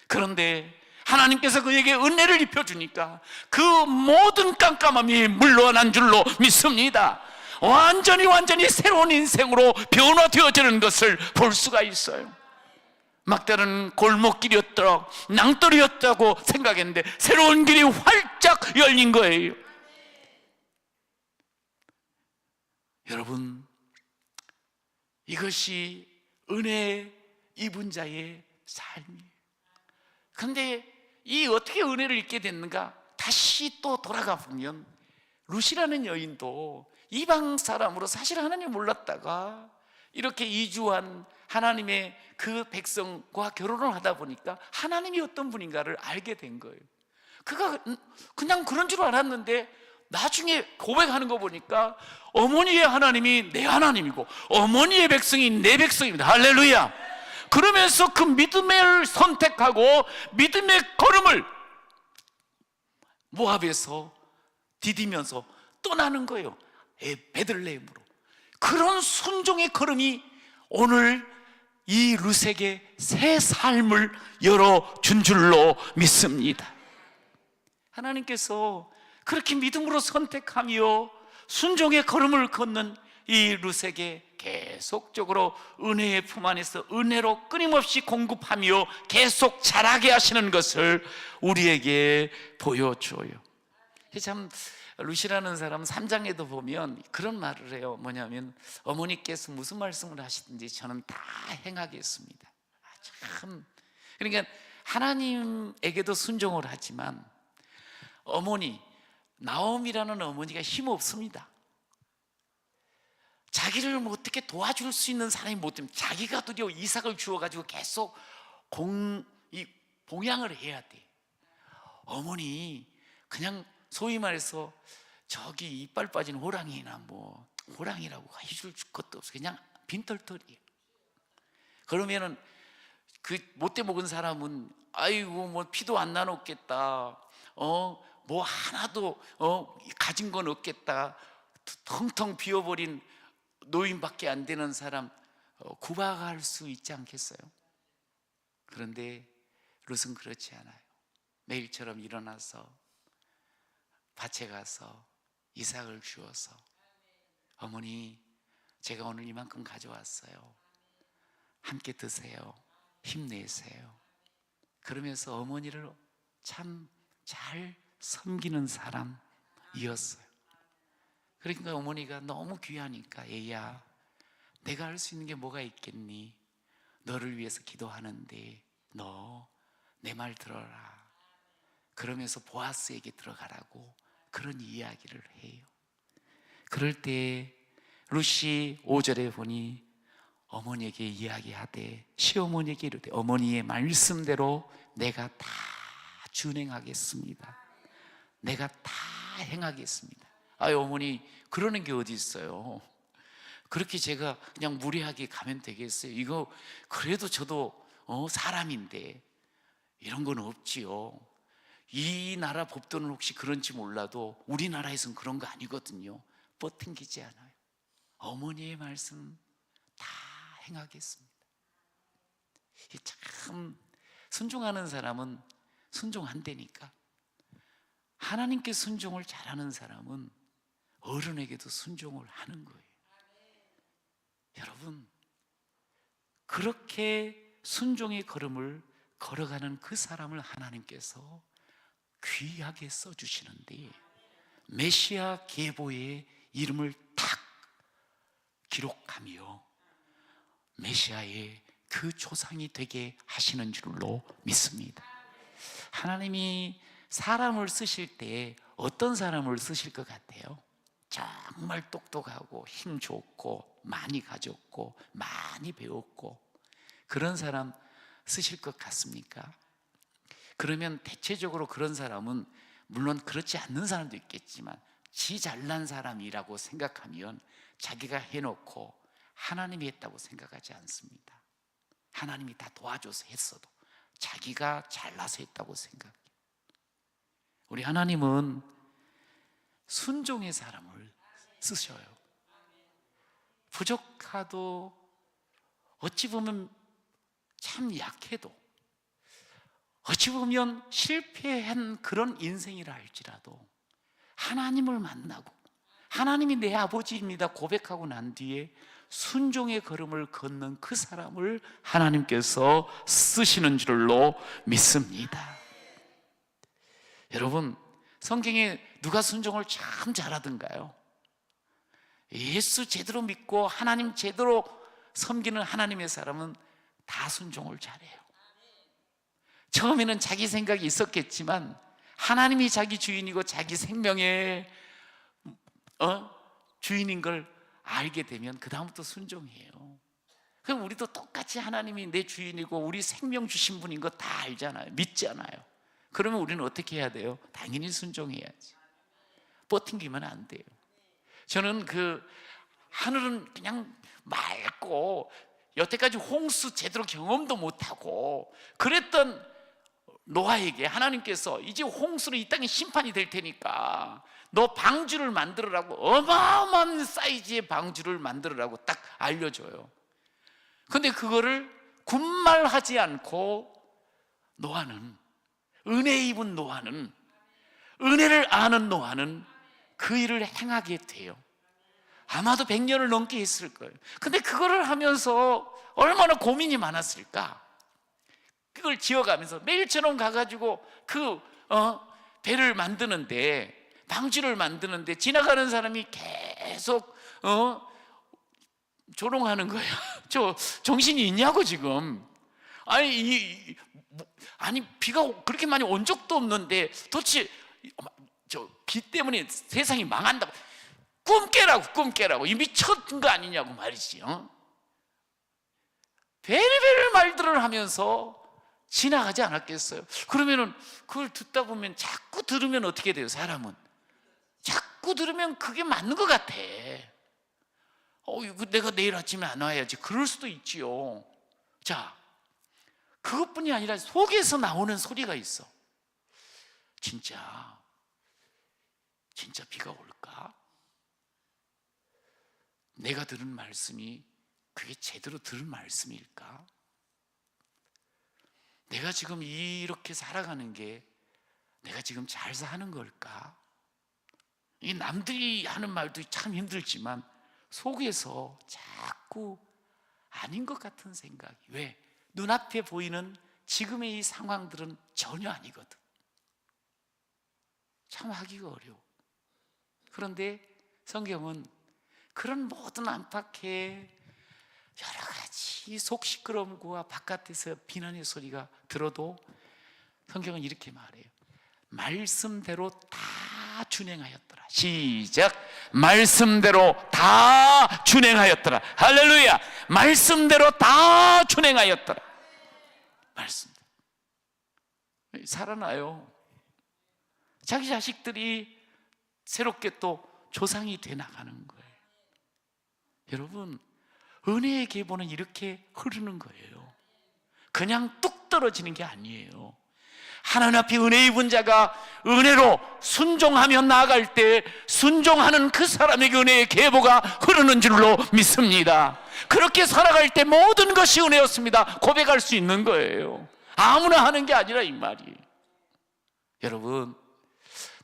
Speaker 2: 그런데 하나님께서 그에게 은혜를 입혀주니까 그 모든 깜깜함이 물러난 줄로 믿습니다. 완전히 새로운 인생으로 변화되어지는 것을 볼 수가 있어요. 막다른 골목길이었더라, 낭떠러였다고 생각했는데 새로운 길이 활짝 열린 거예요. 여러분, 이것이 은혜 입은 자의 삶이에요. 그런데 이 어떻게 은혜를 입게 됐는가? 다시 또 돌아가 보면 루시라는 여인도 이방 사람으로 사실 하나님 몰랐다가 이렇게 이주한 하나님의 그 백성과 결혼을 하다 보니까 하나님이 어떤 분인가를 알게 된 거예요. 그가 그냥 그런 줄 알았는데 나중에 고백하는 거 보니까 어머니의 하나님이 내 하나님이고 어머니의 백성이 내 백성입니다. 할렐루야. 그러면서 그 믿음을 선택하고 믿음의 걸음을 모압에서 디디면서 떠나는 거예요. 베들레헴으로. 그런 순종의 걸음이 오늘 이 룻에게 새 삶을 열어준 줄로 믿습니다. 하나님께서 그렇게 믿음으로 선택하며 순종의 걸음을 걷는 이 룻에게 계속적으로 은혜의 품 안에서 은혜로 끊임없이 공급하며 계속 자라게 하시는 것을 우리에게 보여줘요. 참 룻이라는 사람 3장에도 보면 그런 말을 해요. 뭐냐면 어머니께서 무슨 말씀을 하시든지 저는 다 행하겠습니다. 참, 그러니까 하나님에게도 순종을 하지만 어머니, 나옴이라는 어머니가 힘없습니다. 자기를 뭐 어떻게 도와줄 수 있는 사람이 못 되면 자기가 드디어 이삭을 주어가지고 계속 봉양을 해야 돼. 어머니 그냥 소위 말해서 저기 이빨 빠진 호랑이나 뭐 호랑이라고 해줄 것도 없어. 그냥 빈털털이에요. 그러면은 그 못돼 먹은 사람은 아이고 뭐 피도 안 나눴겠다. 뭐 하나도 가진 건 없겠다. 텅텅 비어버린 노인밖에 안 되는 사람 구박할 수 있지 않겠어요? 그런데 룻은 그렇지 않아요. 매일처럼 일어나서 밭에 가서 이삭을 주어서 어머니 제가 오늘 이만큼 가져왔어요. 함께 드세요. 힘내세요. 그러면서 어머니를 참 잘 섬기는 사람이었어요. 그러니까 어머니가 너무 귀하니까 얘야 내가 할 수 있는 게 뭐가 있겠니? 너를 위해서 기도하는데 너 내 말 들어라. 그러면서 보아스에게 들어가라고 그런 이야기를 해요. 그럴 때 룻이 5절에 보니 어머니에게 이야기하되 시어머니에게 이르되 어머니의 말씀대로 내가 다 준행하겠습니다. 내가 다 행하겠습니다. 아유 어머니 그러는 게 어디 있어요? 그렇게 제가 그냥 무례하게 가면 되겠어요? 이거 그래도 저도 사람인데 이런 건 없지요. 이 나라 법도는 혹시 그런지 몰라도 우리나라에서는 그런 거 아니거든요. 뻗팅기지 않아요. 어머니의 말씀 다 행하겠습니다. 참 순종하는 사람은 순종한다니까. 하나님께 순종을 잘하는 사람은 어른에게도 순종을 하는 거예요. 여러분 그렇게 순종의 걸음을 걸어가는 그 사람을 하나님께서 귀하게 써주시는데 메시아 계보의 이름을 탁 기록하며 메시아의 그 조상이 되게 하시는 줄로 믿습니다. 하나님이 사람을 쓰실 때 어떤 사람을 쓰실 것 같아요? 정말 똑똑하고 힘 좋고 많이 가졌고 많이 배웠고 그런 사람 쓰실 것 같습니까? 그러면 대체적으로 그런 사람은 물론 그렇지 않는 사람도 있겠지만 지 잘난 사람이라고 생각하면 자기가 해놓고 하나님이 했다고 생각하지 않습니다. 하나님이 다 도와줘서 했어도 자기가 잘나서 했다고 생각해요. 우리 하나님은 순종의 사람을 쓰셔요. 부족하도 어찌 보면 참 약해도 어찌 보면 실패한 그런 인생이라 할지라도 하나님을 만나고 하나님이 내 아버지입니다 고백하고 난 뒤에 순종의 걸음을 걷는 그 사람을 하나님께서 쓰시는 줄로 믿습니다. 여러분 성경에 누가 순종을 참 잘하던가요? 예수 제대로 믿고 하나님 제대로 섬기는 하나님의 사람은 다 순종을 잘해요. 처음에는 자기 생각이 있었겠지만 하나님이 자기 주인이고 자기 생명의 주인인 걸 알게 되면 그 다음부터 순종해요. 그럼 우리도 똑같이 하나님이 내 주인이고 우리 생명 주신 분인 거 다 알잖아요. 믿잖아요. 그러면 우리는 어떻게 해야 돼요? 당연히 순종해야지. 버팅기면 안 돼요. 저는 하늘은 그냥 맑고 여태까지 홍수 제대로 경험도 못하고 그랬던 노아에게 하나님께서 이제 홍수로 이 땅에 심판이 될 테니까 너 방주를 만들으라고 어마어마한 사이즈의 방주를 만들으라고 딱 알려줘요. 근데 그거를 군말하지 않고 노아는 은혜 입은 노아는 은혜를 아는 노아는 그 일을 행하게 돼요. 아마도 100년을 넘게 했을 거예요. 근데 그거를 하면서 얼마나 고민이 많았을까. 그걸 지어가면서 매일처럼 가가지고 배를 만드는데, 방주를 만드는데 지나가는 사람이 계속 조롱하는 거야. 저 정신이 있냐고 지금. 아니 비가 그렇게 많이 온 적도 없는데 도대체 저 비 때문에 세상이 망한다고. 꿈 깨라고 이 미쳤던 거 아니냐고 말이지. 베리베리 말들을 하면서 지나가지 않았겠어요? 그러면은 그걸 듣다 보면 자꾸 들으면 어떻게 돼요? 사람은 자꾸 들으면 그게 맞는 것 같아. 이거 내가 내일 아침에 안 와야지, 그럴 수도 있지요. 자, 그것뿐이 아니라 속에서 나오는 소리가 있어. 진짜 비가 올까? 내가 들은 말씀이 그게 제대로 들은 말씀일까? 내가 지금 이렇게 살아가는 게 내가 지금 잘 사는 걸까? 이 남들이 하는 말도 참 힘들지만 속에서 자꾸 아닌 것 같은 생각이. 왜? 눈앞에 보이는 지금의 이 상황들은 전혀 아니거든. 참 하기가 어려워. 그런데 성경은 그런 모든 안팎의 여러 가지 속 시끄러움과 바깥에서 비난의 소리가 들어도 성경은 이렇게 말해요. 말씀대로 다 준행하였더라. 시작. 말씀대로 다 준행하였더라. 할렐루야. 말씀대로 다 준행하였더라. 말씀대로 살아나요. 자기 자식들이 새롭게 또 조상이 돼 나가는 거예요. 여러분, 은혜의 계보는 이렇게 흐르는 거예요. 그냥 뚝 떨어지는 게 아니에요. 하나님 앞에 은혜 입은 자가 은혜로 순종하며 나아갈 때 순종하는 그 사람에게 은혜의 계보가 흐르는 줄로 믿습니다. 그렇게 살아갈 때 모든 것이 은혜였습니다 고백할 수 있는 거예요. 아무나 하는 게 아니라 이 말이. 여러분,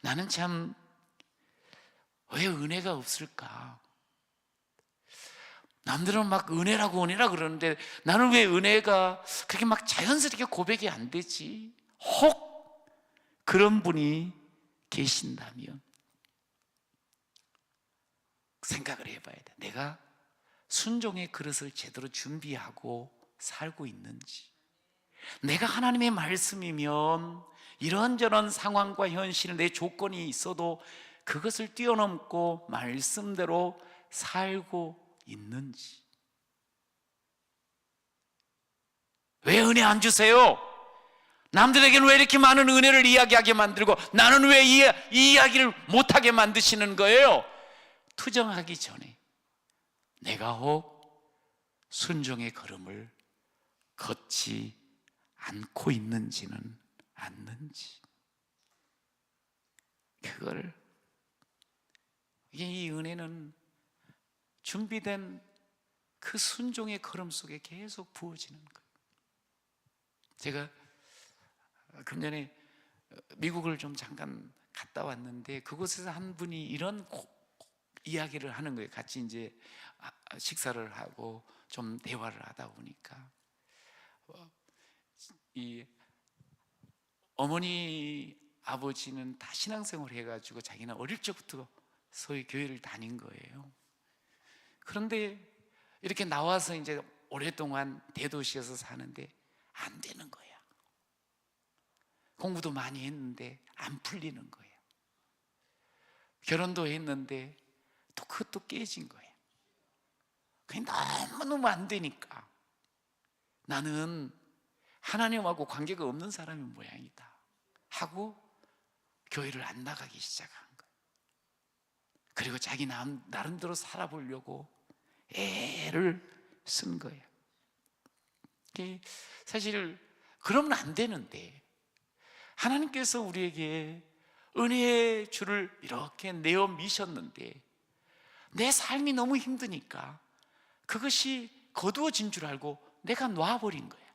Speaker 2: 나는 참 왜 은혜가 없을까? 남들은 막 은혜라고 그러는데 나는 왜 은혜가 그렇게 막 자연스럽게 고백이 안 되지? 혹 그런 분이 계신다면 생각을 해봐야 돼. 내가 순종의 그릇을 제대로 준비하고 살고 있는지. 내가 하나님의 말씀이면 이런저런 상황과 현실, 내 조건이 있어도 그것을 뛰어넘고 말씀대로 살고 있는지. 왜 은혜 안 주세요? 남들에게는 왜 이렇게 많은 은혜를 이야기하게 만들고 나는 왜 이 이야기를 못하게 만드시는 거예요? 투정하기 전에 내가 혹 순종의 걸음을 걷지 않고 있는지는 않는지. 그걸, 이 은혜는 준비된 그 순종의 걸음 속에 계속 부어지는 거예요. 제가 금년에 미국을 좀 잠깐 갔다 왔는데 그곳에서 한 분이 이런 이야기를 하는 거예요. 같이 이제 식사를 하고 좀 대화를 하다 보니까 이 어머니 아버지는 다 신앙생활을 해가지고 자기는 어릴 적부터 소위 교회를 다닌 거예요. 그런데 이렇게 나와서 이제 오랫동안 대도시에서 사는데 안 되는 거야. 공부도 많이 했는데 안 풀리는 거예요. 결혼도 했는데 또 그것도 깨진 거예요. 그게 너무너무 안 되니까 나는 하나님하고 관계가 없는 사람의 모양이다 하고 교회를 안 나가기 시작한 거예요. 그리고 자기 나름대로 살아보려고 애를 쓴 거예요. 사실 그러면 안 되는데 하나님께서 우리에게 은혜의 줄을 이렇게 내어 미셨는데 내 삶이 너무 힘드니까 그것이 거두어진 줄 알고 내가 놔버린 거야.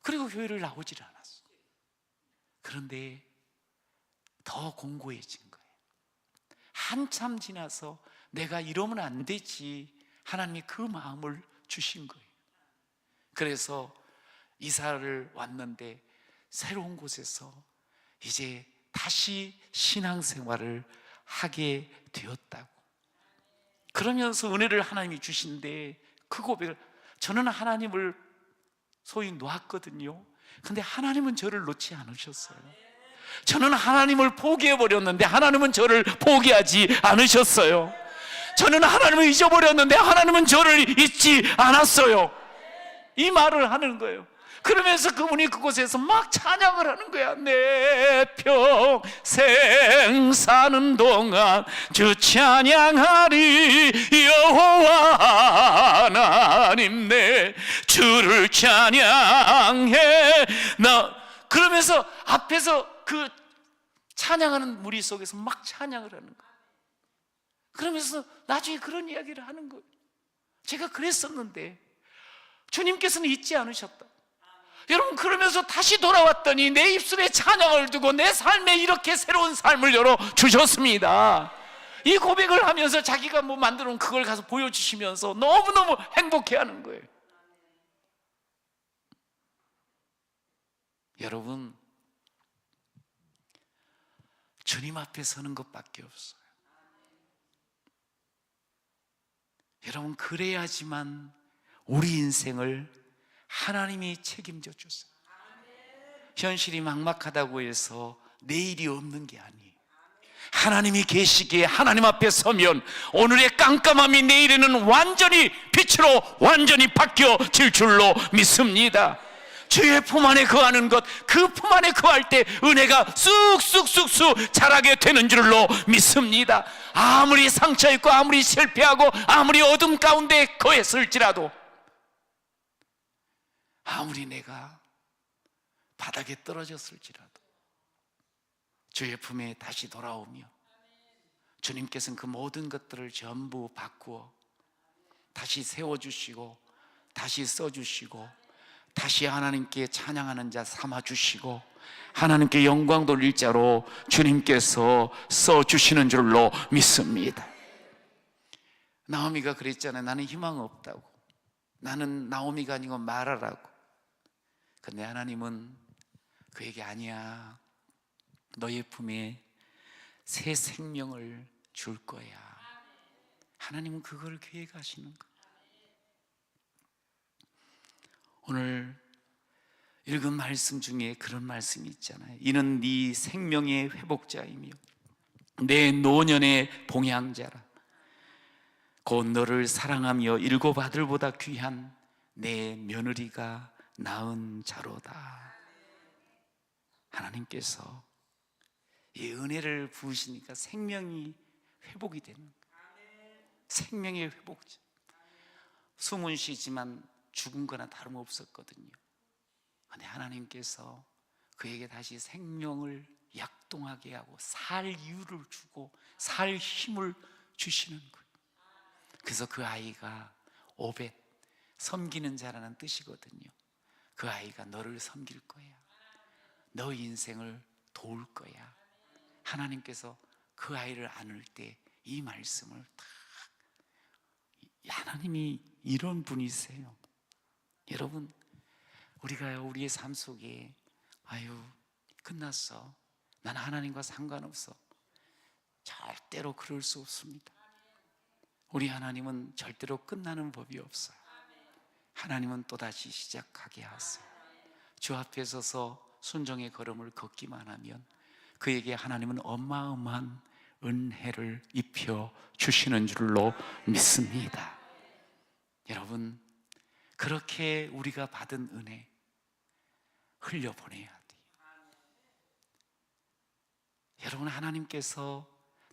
Speaker 2: 그리고 교회를 나오질 않았어. 그런데 더 공고해진 거예요. 한참 지나서 내가 이러면 안 되지. 하나님이 그 마음을 주신 거예요. 그래서 이사를 왔는데 새로운 곳에서 이제 다시 신앙생활을 하게 되었다고. 그러면서 은혜를 하나님이 주신데 그 고백을, 저는 하나님을 소위 놓았거든요. 근데 하나님은 저를 놓지 않으셨어요. 저는 하나님을 포기해버렸는데 하나님은 저를 포기하지 않으셨어요. 저는 하나님을 잊어버렸는데 하나님은 저를 잊지 않았어요. 이 말을 하는 거예요. 그러면서 그분이 그곳에서 막 찬양을 하는 거야. 내 평생 사는 동안 주 찬양하리. 여호와 하나님 내 주를 찬양해. 그러면서 앞에서 그 찬양하는 무리 속에서 막 찬양을 하는 거예요. 그러면서 나중에 그런 이야기를 하는 거예요. 제가 그랬었는데 주님께서는 잊지 않으셨다. 여러분, 그러면서 다시 돌아왔더니 내 입술에 찬양을 두고 내 삶에 이렇게 새로운 삶을 열어 주셨습니다. 이 고백을 하면서 자기가 뭐 만들어 놓은 그걸 가서 보여주시면서 너무너무 행복해하는 거예요. 여러분, 주님 앞에 서는 것밖에 없어요. 여러분, 그래야지만 우리 인생을 하나님이 책임져 주세요. 현실이 막막하다고 해서 내일이 없는 게 아니에요. 하나님이 계시기에 하나님 앞에 서면 오늘의 깜깜함이 내일에는 완전히 빛으로 완전히 바뀌어질 줄로 믿습니다. 주의 품 안에 거하는 것, 그 품 안에 거할 때 은혜가 쑥쑥쑥쑥 자라게 되는 줄로 믿습니다. 아무리 상처 있고 아무리 실패하고 아무리 어둠 가운데 거했을지라도, 아무리 내가 바닥에 떨어졌을지라도 주의 품에 다시 돌아오며 주님께서는 그 모든 것들을 전부 바꾸어 다시 세워주시고 다시 써주시고 다시 하나님께 찬양하는 자 삼아주시고 하나님께 영광 돌릴 자로 주님께서 써주시는 줄로 믿습니다. 나오미가 그랬잖아요. 나는 희망 없다고. 나는 나오미가 아니고 마라라고. 근데 하나님은 그에게 아니야, 너의 품에 새 생명을 줄 거야. 하나님은 그걸 계획하시는 거예요. 오늘 읽은 말씀 중에 그런 말씀이 있잖아요. 이는 네 생명의 회복자이며 내 노년의 봉양자라. 곧 너를 사랑하며 일곱 아들보다 귀한 내 며느리가 낳은 자로다. 하나님께서 이 은혜를 부으시니까 생명이 회복이 되는 거예요. 생명의 회복자. 숨은 쉬지만 죽은 거나 다름없었거든요. 그런데 하나님께서 그에게 다시 생명을 약동하게 하고 살 이유를 주고 살 힘을 주시는 거예요. 그래서 그 아이가 오벳, 섬기는 자라는 뜻이거든요. 그 아이가 너를 섬길 거야. 너 인생을 도울 거야. 하나님께서 그 아이를 안을 때 이 말씀을 딱, 하나님이 이런 분이세요. 여러분, 우리가 우리의 삶 속에 아유 끝났어, 난 하나님과 상관없어, 절대로 그럴 수 없습니다. 우리 하나님은 절대로 끝나는 법이 없어요. 하나님은 또다시 시작하게 하세요. 주 앞에 서서 순종의 걸음을 걷기만 하면 그에게 하나님은 어마어마한 은혜를 입혀 주시는 줄로 믿습니다. 여러분, 그렇게 우리가 받은 은혜 흘려보내야 돼요. 여러분, 하나님께서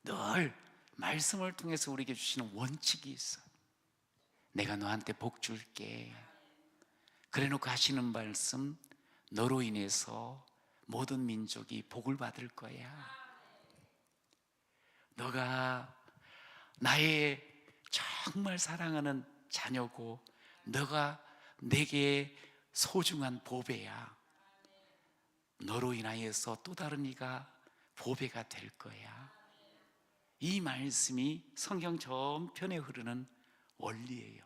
Speaker 2: 늘 말씀을 통해서 우리에게 주시는 원칙이 있어요. 내가 너한테 복 줄게. 그래놓고 하시는 말씀, 너로 인해서 모든 민족이 복을 받을 거야. 너가 나의 정말 사랑하는 자녀고 너가 내게 소중한 보배야. 너로 인하여서 또 다른 이가 보배가 될 거야. 이 말씀이 성경 전편에 흐르는 원리예요.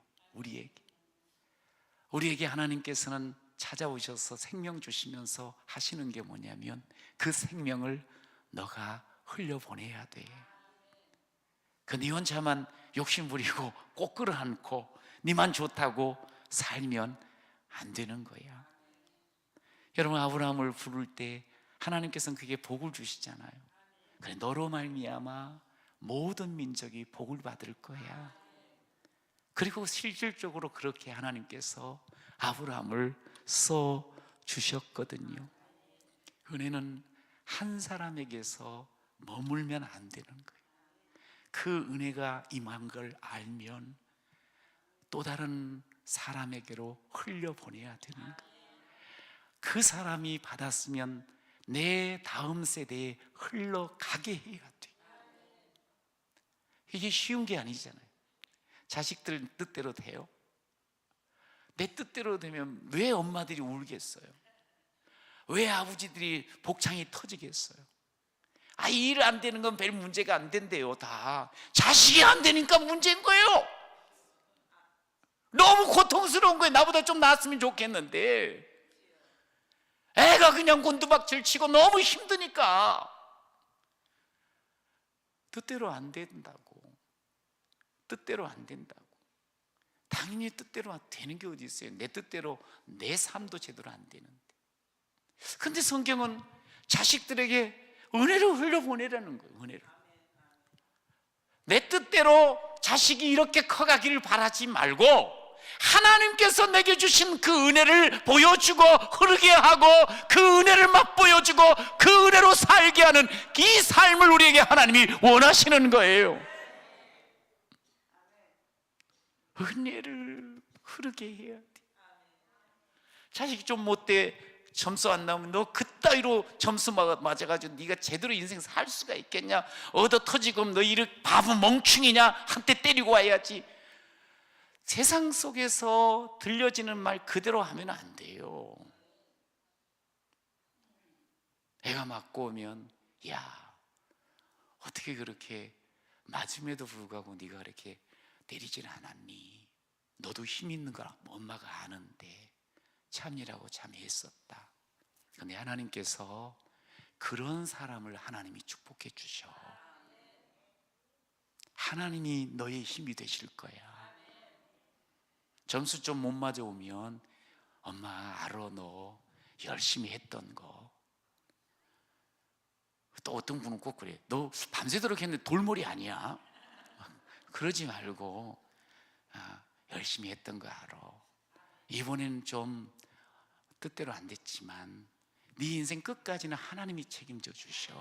Speaker 2: 우리에게 하나님께서는 찾아오셔서 생명 주시면서 하시는 게 뭐냐면 그 생명을 너가 흘려보내야 돼. 그 네 혼자만 욕심 부리고 꼭 끌어안고 네만 좋다고 살면 안 되는 거야. 여러분, 아브라함을 부를 때 하나님께서는 그게 복을 주시잖아요. 그래, 너로 말미암아 모든 민족이 복을 받을 거야. 그리고 실질적으로 그렇게 하나님께서 아브라함을 써 주셨거든요. 은혜는 한 사람에게서 머물면 안 되는 거예요. 그 은혜가 임한 걸 알면 또 다른 사람에게로 흘려보내야 되는 거예요. 그 사람이 받았으면 내 다음 세대에 흘러가게 해야 돼요. 이게 쉬운 게 아니잖아요. 자식들 뜻대로 돼요? 내 뜻대로 되면 왜 엄마들이 울겠어요? 왜 아버지들이 복창이 터지겠어요? 일 안 되는 건 별 문제가 안 된대요. 다 자식이 안 되니까 문제인 거예요. 너무 고통스러운 거예요. 나보다 좀 나았으면 좋겠는데 애가 그냥 곤두박질 치고 너무 힘드니까. 뜻대로 안 된다고. 뜻대로 안 된다고. 당연히 뜻대로 되는 게 어디 있어요. 내 뜻대로 내 삶도 제대로 안 되는데. 근데 성경은 자식들에게 은혜를 흘려보내라는 거예요. 은혜를. 내 뜻대로 자식이 이렇게 커가기를 바라지 말고 하나님께서 내게 주신 그 은혜를 보여주고 흐르게 하고 그 은혜를 맛보여주고 그 은혜로 살게 하는 이 삶을 우리에게 하나님이 원하시는 거예요. 은혜를 흐르게 해야 돼. 자식이 좀 못돼 점수 안 나오면 너 그따위로 점수 맞아가지고 네가 제대로 인생 살 수가 있겠냐? 얻어 터지고 너 이렇게 바보 멍충이냐? 한때 때리고 와야지. 세상 속에서 들려지는 말 그대로 하면 안 돼요. 애가 맞고 오면 야, 어떻게 그렇게 맞음에도 불구하고 네가 그렇게 때리질 않았니? 너도 힘 있는 거라 엄마가 아는데 참이라고 참 했었다. 그런데 하나님께서 그런 사람을 하나님이 축복해 주셔. 하나님이 너의 힘이 되실 거야. 점수 좀 못 맞아오면 엄마 알아, 너 열심히 했던 거. 또 어떤 분은 꼭 그래. 너 밤새도록 했는데 돌머리 아니야? 그러지 말고 열심히 했던 거 알아. 이번에는 좀 뜻대로 안 됐지만 네 인생 끝까지는 하나님이 책임져 주셔.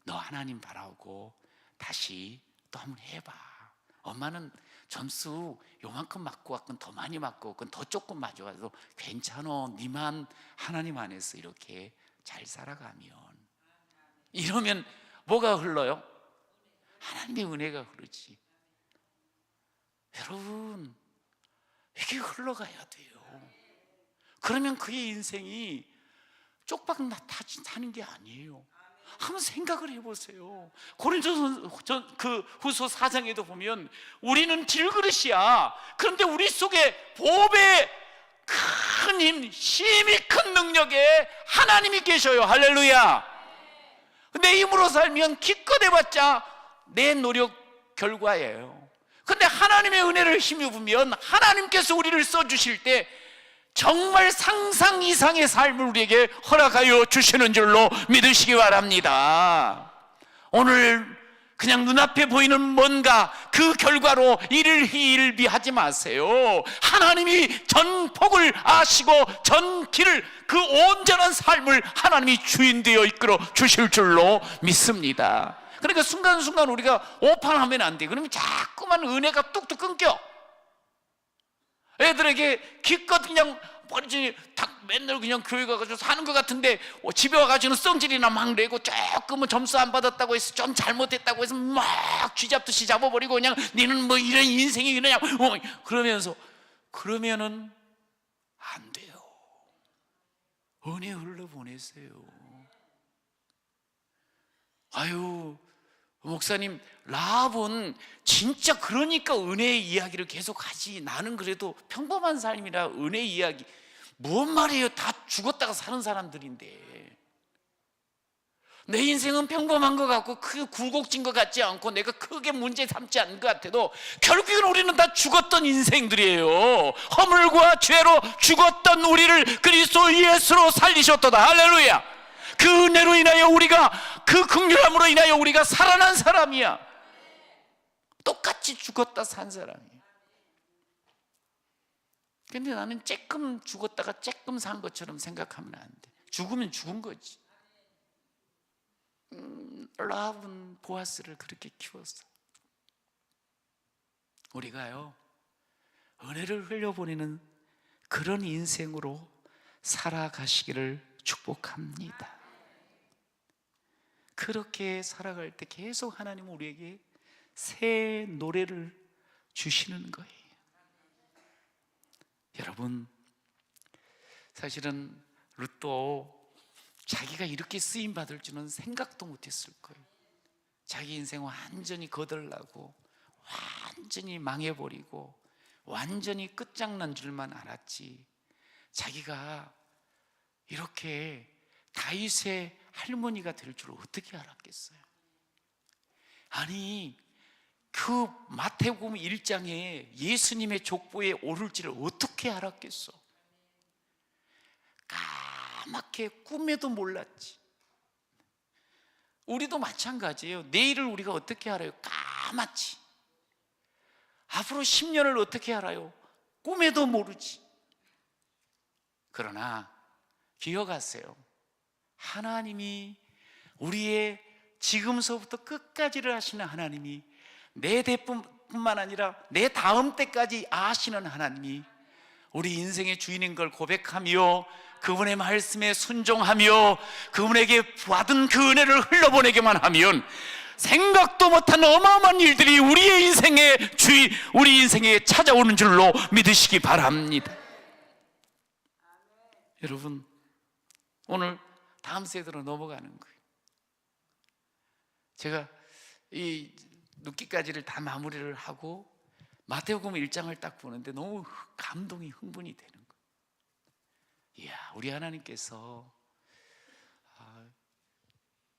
Speaker 2: 너 하나님 바라고 다시 또 한번 해봐. 엄마는 점수 요만큼 맞고 왔건 더 많이 맞고 왔건 더 조금 맞아가도 괜찮아. 네만 하나님 안에서 이렇게 잘 살아가면. 이러면 뭐가 흘러요? 하나님의 은혜가 흐르지. 여러분, 이게 흘러가야 돼요. 그러면 그의 인생이 쪽박 사는 게 아니에요. 한번 생각을 해보세요. 고린도서 후서 4장에도 보면 우리는 질그릇이야. 그런데 우리 속에 보배의 큰 힘, 힘이 큰 능력에 하나님이 계셔요. 할렐루야. 내 힘으로 살면 기껏 해봤자 내 노력 결과예요. 근데 하나님의 은혜를 힘입으면 하나님께서 우리를 써주실 때 정말 상상 이상의 삶을 우리에게 허락하여 주시는 줄로 믿으시기 바랍니다. 오늘 그냥 눈앞에 보이는 뭔가 그 결과로 일일비하지 마세요. 하나님이 전 폭을 아시고 전 길을, 그 온전한 삶을 하나님이 주인 되어 이끌어 주실 줄로 믿습니다. 그러니까 순간순간 우리가 오판하면 안 돼. 그러면 자꾸만 은혜가 뚝뚝 끊겨. 애들에게 기껏 그냥 버리지 맨날 그냥 교회 가가지고 사는 것 같은데 집에 와가지고는 성질이나 막 내고 조금은 점수 안 받았다고 해서 좀 잘못했다고 해서 막 쥐잡듯이 잡아버리고 그냥 니는 뭐 이런 인생이 그냥 그러면은 안 돼요. 은혜 흘러보내세요. 아유, 목사님, 라합은 진짜 그러니까 은혜의 이야기를 계속 하지. 나는 그래도 평범한 삶이라 은혜의 이야기. 뭔 말이에요? 다 죽었다가 사는 사람들인데. 내 인생은 평범한 것 같고 크게 굴곡진 것 같지 않고 내가 크게 문제 삼지 않는 것 같아도 결국은 우리는 다 죽었던 인생들이에요. 허물과 죄로 죽었던 우리를 그리스도 예수로 살리셨도다. 할렐루야. 그 은혜로 인하여 우리가, 그 긍휼함으로 인하여 우리가 살아난 사람이야. 똑같이 죽었다 산 사람이에요. 근데 나는 쬐끔 죽었다가 쬐끔 산 것처럼 생각하면 안 돼. 죽으면 죽은 거지. 라합은 보아스를 그렇게 키웠어. 우리가요, 은혜를 흘려보내는 그런 인생으로 살아가시기를 축복합니다. 그렇게 살아갈 때 계속 하나님은 우리에게 새 노래를 주시는 거예요. 여러분, 사실은 룻도 자기가 이렇게 쓰임 받을 줄은 생각도 못했을 거예요. 자기 인생 완전히 거덜나고 완전히 망해버리고 완전히 끝장난 줄만 알았지, 자기가 이렇게 다윗의 할머니가 될 줄 어떻게 알았겠어요? 아니, 그 마태복음 1장에 예수님의 족보에 오를지를 어떻게 알았겠어? 까맣게 꿈에도 몰랐지. 우리도 마찬가지예요. 내일을 우리가 어떻게 알아요? 까맣지. 앞으로 10년을 어떻게 알아요? 꿈에도 모르지. 그러나 기억하세요. 하나님이, 우리의 지금서부터 끝까지를 하시는 하나님이, 내 대뿐만 아니라 내 다음 때까지 아시는 하나님이 우리 인생의 주인인 걸 고백하며 그분의 말씀에 순종하며 그분에게 받은 그 은혜를 흘려보내기만 하면 생각도 못한 어마어마한 일들이 우리의 인생의 주인, 우리 인생에 찾아오는 줄로 믿으시기 바랍니다. 여러분, 오늘 다음 세대로 넘어가는 거예요. 제가 이 룻기까지를 다 마무리를 하고 마태복음 1장을 딱 보는데 너무 감동이, 흥분이 되는 거예요. 이야, 우리 하나님께서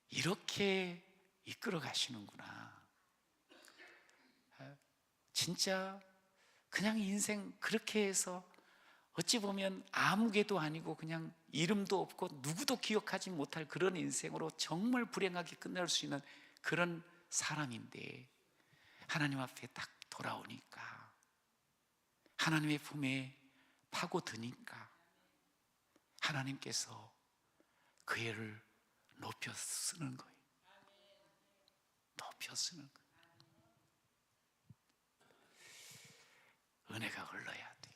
Speaker 2: 이렇게 이끌어 가시는구나. 진짜 그냥 인생 그렇게 해서 어찌 보면 아무개도 아니고 그냥 이름도 없고 누구도 기억하지 못할 그런 인생으로 정말 불행하게 끝날 수 있는 그런 사람인데, 하나님 앞에 딱 돌아오니까, 하나님의 품에 파고드니까 하나님께서 그 애를 높여 쓰는 거예요. 높여 쓰는 거예요. 은혜가 흘러야 돼요.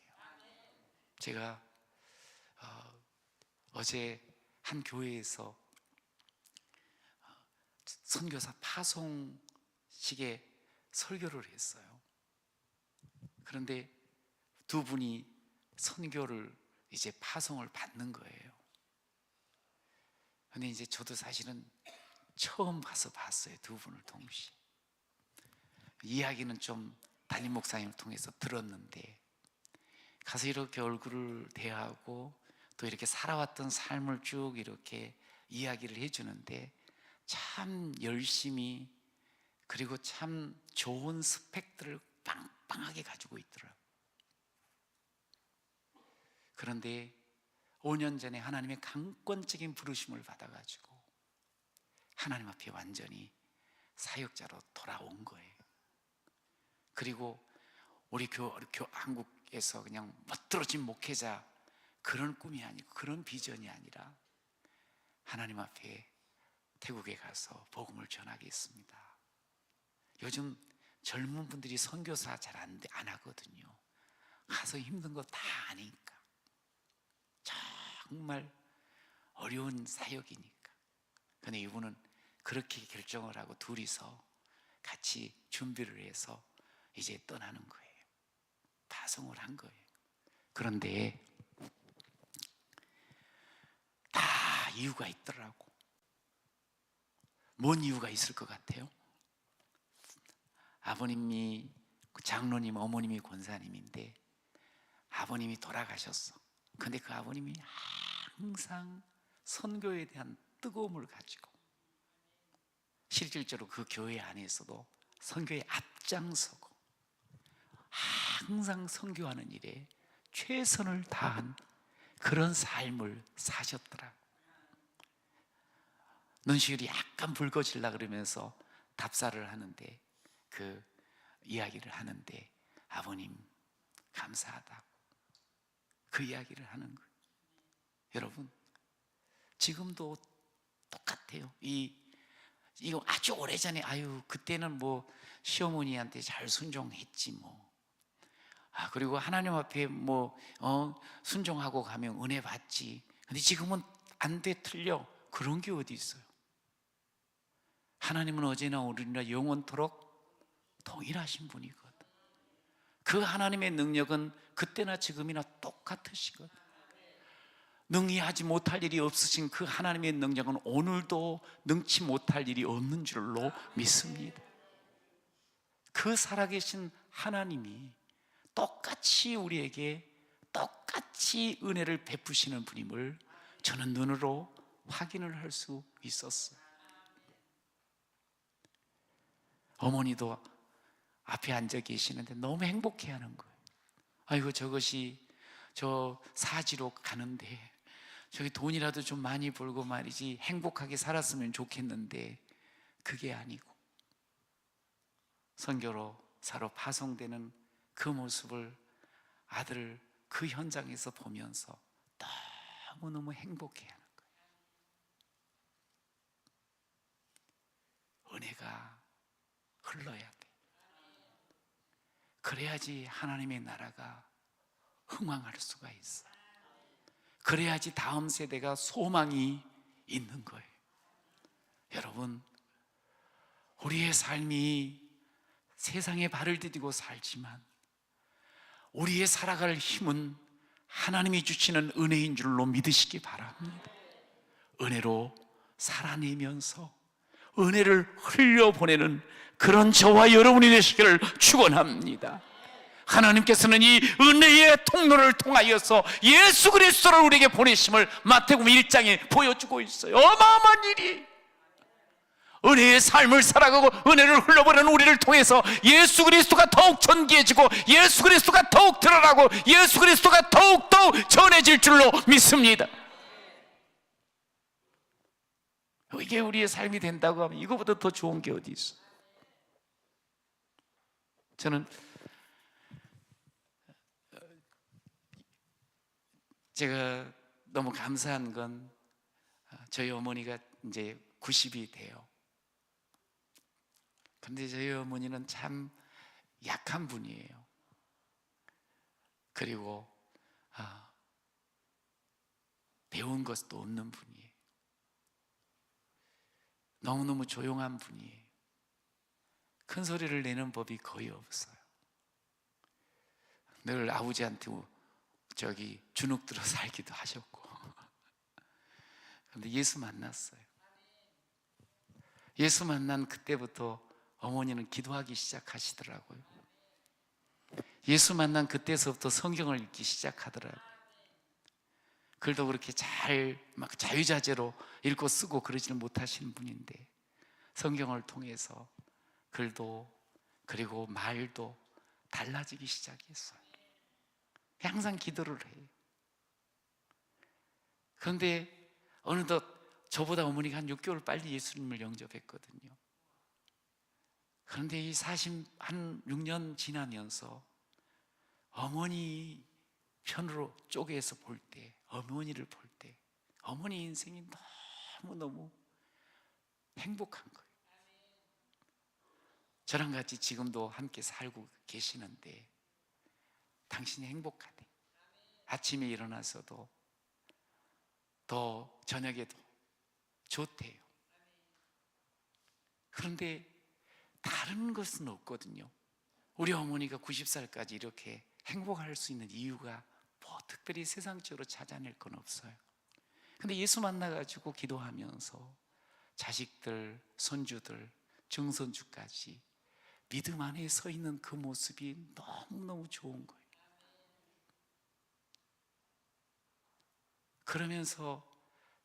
Speaker 2: 제가 어제 한 교회에서 선교사 파송식에 설교를 했어요. 그런데 두 분이 선교를 이제 파송을 받는 거예요. 근데 이제 저도 사실은 처음 가서 봤어요. 두 분을 동시에. 이야기는 좀 담임 목사님을 통해서 들었는데, 가서 이렇게 얼굴을 대하고 또 이렇게 살아왔던 삶을 쭉 이렇게 이야기를 해주는데 참 열심히, 그리고 참 좋은 스펙들을 빵빵하게 가지고 있더라고요. 그런데 5년 전에 하나님의 강권적인 부르심을 받아가지고 하나님 앞에 완전히 사역자로 돌아온 거예요. 그리고 우리 한국에서 그냥 멋들어진 목회자 그런 꿈이 아니고 그런 비전이 아니라 하나님 앞에 태국에 가서 복음을 전하겠습니다. 요즘 젊은 분들이 선교사 잘 안 하거든요. 가서 힘든 거 다 아니까. 정말 어려운 사역이니까. 근데 이분은 그렇게 결정을 하고 둘이서 같이 준비를 해서 이제 떠나는 거예요. 파송을 한 거예요. 그런데 다 이유가 있더라고. 뭔 이유가 있을 것 같아요? 아버님이 장로님, 어머님이 권사님인데 아버님이 돌아가셨어. 근데 그 아버님이 항상 선교에 대한 뜨거움을 가지고 실질적으로 그 교회 안에서도 선교에 앞장서고 항상 선교하는 일에 최선을 다한 그런 삶을 사셨더라. 눈시울이 약간 붉어질라 그러면서 답사를 하는데, 그 이야기를 하는데 아버님 감사하다고 그 이야기를 하는 거예요. 여러분, 지금도 똑같아요. 이거 아주 오래전에 아유 그때는 뭐 시어머니한테 잘 순종했지 뭐. 그리고 하나님 앞에 뭐 순종하고 가면 은혜 받지. 근데 지금은 안 돼, 틀려. 그런 게 어디 있어요? 하나님은 어제나 오늘이나 영원토록 동일하신 분이거든. 그 하나님의 능력은 그때나 지금이나 똑같으시거든. 능히 하지 못할 일이 없으신 그 하나님의 능력은 오늘도 능치 못할 일이 없는 줄로 믿습니다. 그 살아계신 하나님이 똑같이 우리에게 똑같이 은혜를 베푸시는 분임을 저는 눈으로 확인을 할 수 있었어요. 어머니도 앞에 앉아 계시는데 너무 행복해하는 거예요. 아이고 저것이 저 사지로 가는데 저기 돈이라도 좀 많이 벌고 말이지 행복하게 살았으면 좋겠는데 그게 아니고 선교로 사로 파송되는 그 모습을 아들 그 현장에서 보면서 너무너무 행복해하는 거예요. 은혜가 흘러야 돼. 그래야지 하나님의 나라가 흥왕할 수가 있어. 그래야지 다음 세대가 소망이 있는 거예요. 여러분, 우리의 삶이 세상에 발을 디디고 살지만 우리의 살아갈 힘은 하나님이 주시는 은혜인 줄로 믿으시기 바랍니다. 은혜로 살아내면서 은혜를 흘려보내는 그런 저와 여러분이 되시기를 축원합니다. 하나님께서는 이 은혜의 통로를 통하여서 예수 그리스도를 우리에게 보내심을 마태복음 1장에 보여주고 있어요. 어마어마한 일이, 은혜의 삶을 살아가고 은혜를 흘려보내는 우리를 통해서 예수 그리스도가 더욱 존귀해지고 예수 그리스도가 더욱 드러나고 예수 그리스도가 더욱 전해질 줄로 믿습니다. 이게 우리의 삶이 된다고 하면 이거보다 더 좋은 게 어디 있어? 저는 제가 너무 감사한 건 저희 어머니가 이제 90이 돼요. 근데 저희 어머니는 참 약한 분이에요. 그리고 배운 것도 없는 분이에요. 너무너무 조용한 분이에요. 큰 소리를 내는 법이 거의 없어요. 늘 아버지한테 주눅 들어 살기도 하셨고. 그런데 예수 만났어요. 예수 만난 그때부터 어머니는 기도하기 시작하시더라고요. 예수 만난 그때서부터 성경을 읽기 시작하더라고요. 글도 그렇게 막 자유자재로 읽고 쓰고 그러지는 못하시는 분인데 성경을 통해서 글도 그리고 말도 달라지기 시작했어요. 항상 기도를 해요. 그런데 어느덧 저보다 어머니가 한 6개월 빨리 예수님을 영접했거든요. 그런데 이 46년 지나면서 어머니 편으로 쪼개서 볼 때, 어머니를 볼 때 어머니 인생이 너무너무 행복한 거예요. 저랑 같이 지금도 함께 살고 계시는데 당신이 행복하대. 아침에 일어나서도 더 저녁에도 좋대요. 그런데 다른 것은 없거든요. 우리 어머니가 90살까지 이렇게 행복할 수 있는 이유가 뭐 특별히 세상적으로 찾아낼 건 없어요. 근데 예수 만나가지고 기도하면서 자식들, 손주들, 증손주까지 믿음 안에 서 있는 그 모습이 너무너무 좋은 거예요. 그러면서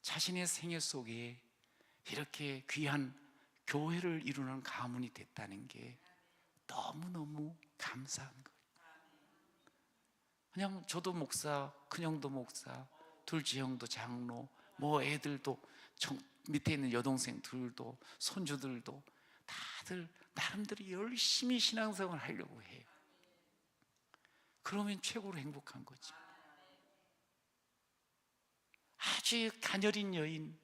Speaker 2: 자신의 생애 속에 이렇게 귀한 교회를 이루는 가문이 됐다는 게 너무너무 감사한 거예요. 그냥 저도 목사, 큰형도 목사, 둘째 형도 장로, 뭐 애들도 밑에 있는 여동생들도 손주들도 다들 나름대로 열심히 신앙생활을 하려고 해요. 그러면 최고로 행복한 거죠. 아주 가녀린 여인,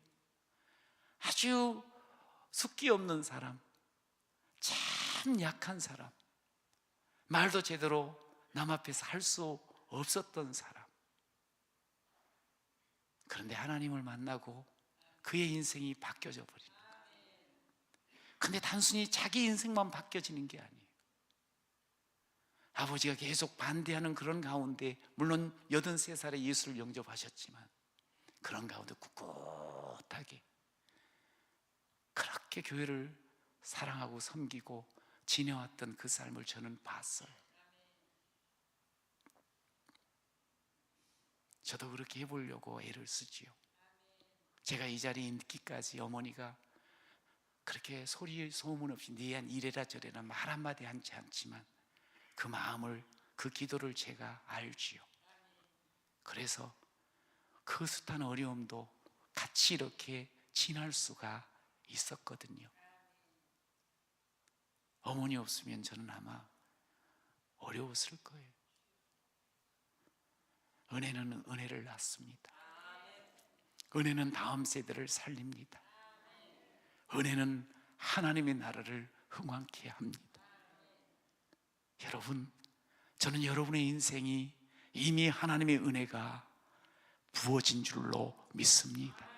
Speaker 2: 아주 숫기 없는 사람, 참 약한 사람, 말도 제대로 남 앞에서 할 수 없었던 사람. 그런데 하나님을 만나고 그의 인생이 바뀌어져 버리는 거예요. 근데 단순히 자기 인생만 바뀌어지는 게 아니에요. 아버지가 계속 반대하는 그런 가운데, 물론 83살에 예수를 영접하셨지만 그런 가운데 꿋꿋하게 그렇게 교회를 사랑하고 섬기고 지내왔던 그 삶을 저는 봤어요. 저도 그렇게 해보려고 애를 쓰지요. 제가 이 자리에 있기까지 어머니가 그렇게 소리 소문 없이 니한 이래라 저래라 말 한마디 하지 않지만 그 마음을, 그 기도를 제가 알지요. 그래서 그 숱한 어려움도 같이 이렇게 지날 수가 있었거든요. 어머니 없으면 저는 아마 어려웠을 거예요. 은혜는 은혜를 낳습니다. 은혜는 다음 세대를 살립니다. 은혜는 하나님의 나라를 흥왕케 합니다. 여러분, 저는 여러분의 인생이 이미 하나님의 은혜가 부어진 줄로 믿습니다.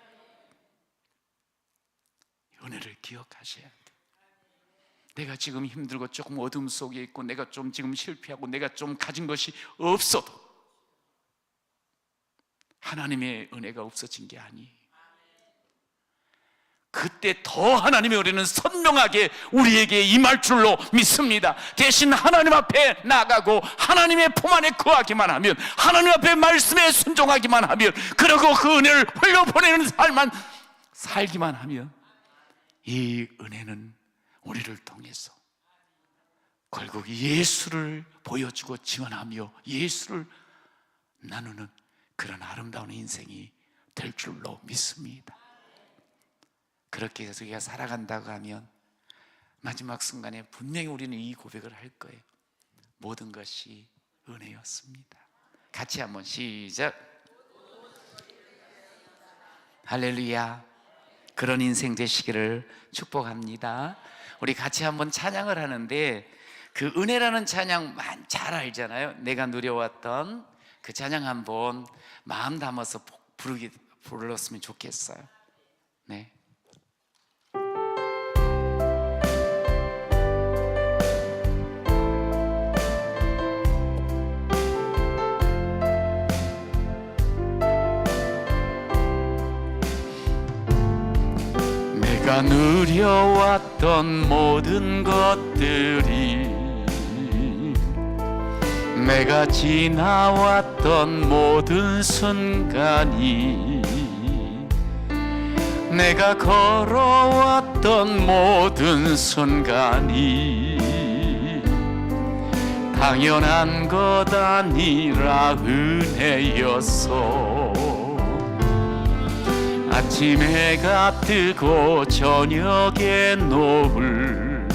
Speaker 2: 은혜를 기억하셔야 돼요. 내가 지금 힘들고 조금 어둠 속에 있고 내가 좀 지금 실패하고 내가 좀 가진 것이 없어도 하나님의 은혜가 없어진 게 아니에요. 그때 더 하나님의 은혜는 선명하게 우리에게 임할 줄로 믿습니다. 대신 하나님 앞에 나가고 하나님의 품 안에 거하기만 하면, 하나님 앞에 말씀에 순종하기만 하면, 그리고 그 은혜를 흘려보내는 삶만 살기만 하면 이 은혜는 우리를 통해서 결국 예수를 보여주고 증언하며 예수를 나누는 그런 아름다운 인생이 될 줄로 믿습니다. 그렇게 해서 우리가 살아간다고 하면 마지막 순간에 분명히 우리는 이 고백을 할 거예요. 모든 것이 은혜였습니다. 같이 한번 시작. 할렐루야. 그런 인생 되시기를 축복합니다. 우리 같이 한번 찬양을 하는데, 그 은혜라는 찬양 잘 알잖아요. 내가 누려왔던 그 찬양 한번 마음 담아서 불렀으면 좋겠어요. 네. 내가 누려왔던 모든 것들이, 내가 지나왔던 모든 순간이, 내가 걸어왔던 모든 순간이 당연한 것 아니라 은혜였어. 아침 해가 뜨고 저녁에 노을,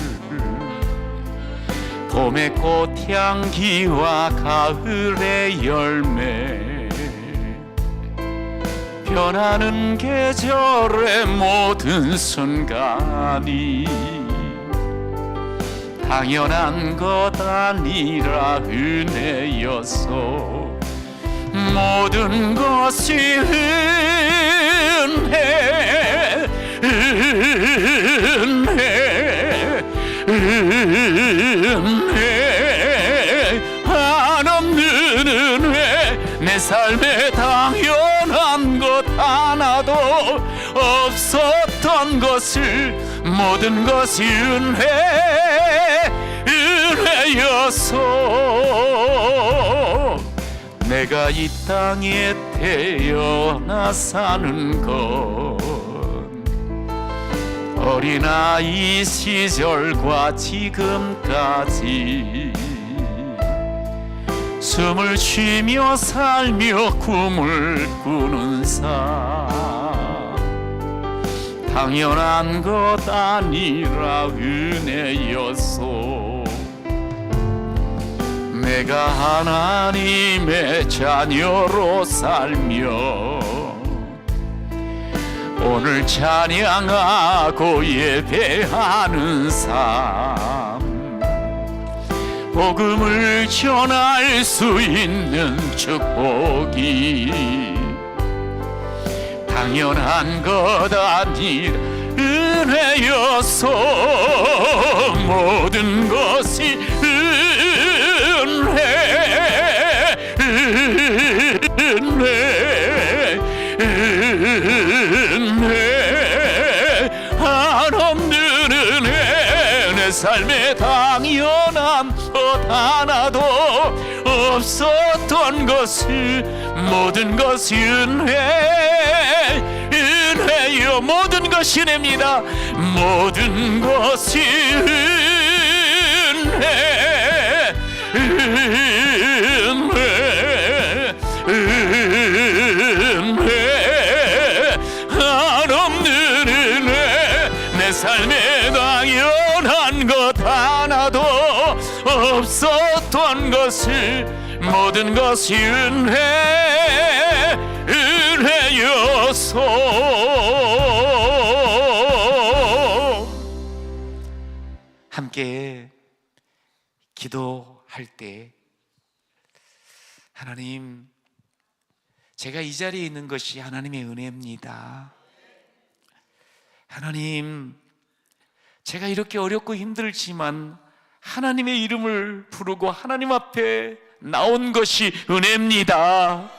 Speaker 2: 봄의 꽃향기와 가을의 열매, 변하는 계절의 모든 순간이 당연한 것 아니라 은혜였어. 모든 것이 은혜, 은혜, 은혜, 한없는 은혜. 내 삶에 당연한 것 하나도 없었던 것을, 모든 것이 은혜, 내가 이 땅에 태어나 사는 건 어린아이 시절과 지금까지 숨을 쉬며 살며 꿈을 꾸는 삶, 당연한 것 아니라 은혜였소. 내가 하나님의 자녀로 살며 오늘 찬양하고 예배하는 삶, 복음을 전할 수 있는 축복이 당연한 것 아니라 은혜였소. 모든 것이 은혜 한없는 은혜. 내 삶에 당연한 것 하나도 없었던 것을 모든 것이 은혜요. 모든 것이 은혜입니다. 모든 것이 은혜 한없는 은혜. 내 삶에 당연한 것 하나도 없었던 것을 모든 것이 은혜였소. 함께 기도할 때 하나님, 제가 이 자리에 있는 것이 하나님의 은혜입니다. 하나님, 제가 이렇게 어렵고 힘들지만 하나님의 이름을 부르고 하나님 앞에 나온 것이 은혜입니다.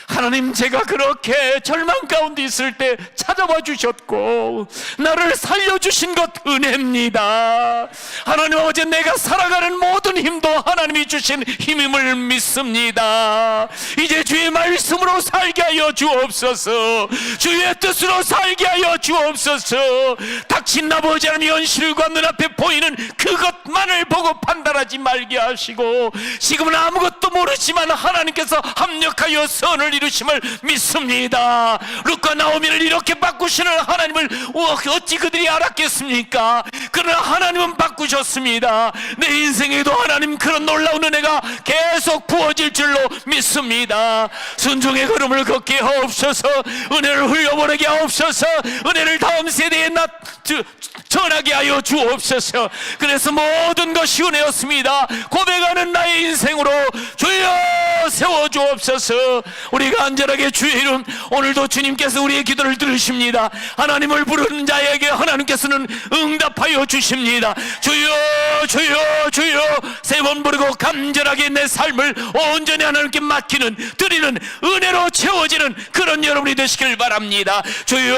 Speaker 2: 하나님, 제가 그렇게 절망 가운데 있을 때 찾아와 주셨고 나를 살려주신 것 은혜입니다. 하나님, 어제 내가 살아가는 모든 힘도 하나님이 주신 힘임을 믿습니다. 이제 주의 말씀으로 살게 하여 주옵소서. 주의 뜻으로 살게 하여 주옵소서. 닥친 나머지 하나님 현실과 눈앞에 보이는 그것만을 보고 판단하지 말게 하시고, 지금은 아무것도 모르지만 하나님께서 합력하여 선을 이루심을 믿습니다. 룻과 나오미를 이렇게 바꾸시는 하나님을 어찌 그들이 알았겠습니까? 그러나 하나님은 바꾸셨습니다. 내 인생에도 하나님 그런 놀라운 은혜가 계속 부어질 줄로 믿습니다. 순종의 걸음을 걷게 하옵소서. 은혜를 흘려보내게 하옵소서. 은혜를 다음 세대에 전하게 하여 주옵소서. 그래서 모든 것이 은혜였습니다. 고백하는 나의 인생으로 주여 세워주옵소서. 우리가 안전하게 주의 이름, 오늘도 주님께서 우리의 기도를 들으십니다. 하나님을 부르는 자에게 하나님께서는 응답하여 주십니다. 주여 주여 주여 세 번 부르고 간절하게 내 삶을 온전히 하나님께 맡기는, 드리는, 은혜로 채워지는 그런 여러분이 되시길 바랍니다. 주여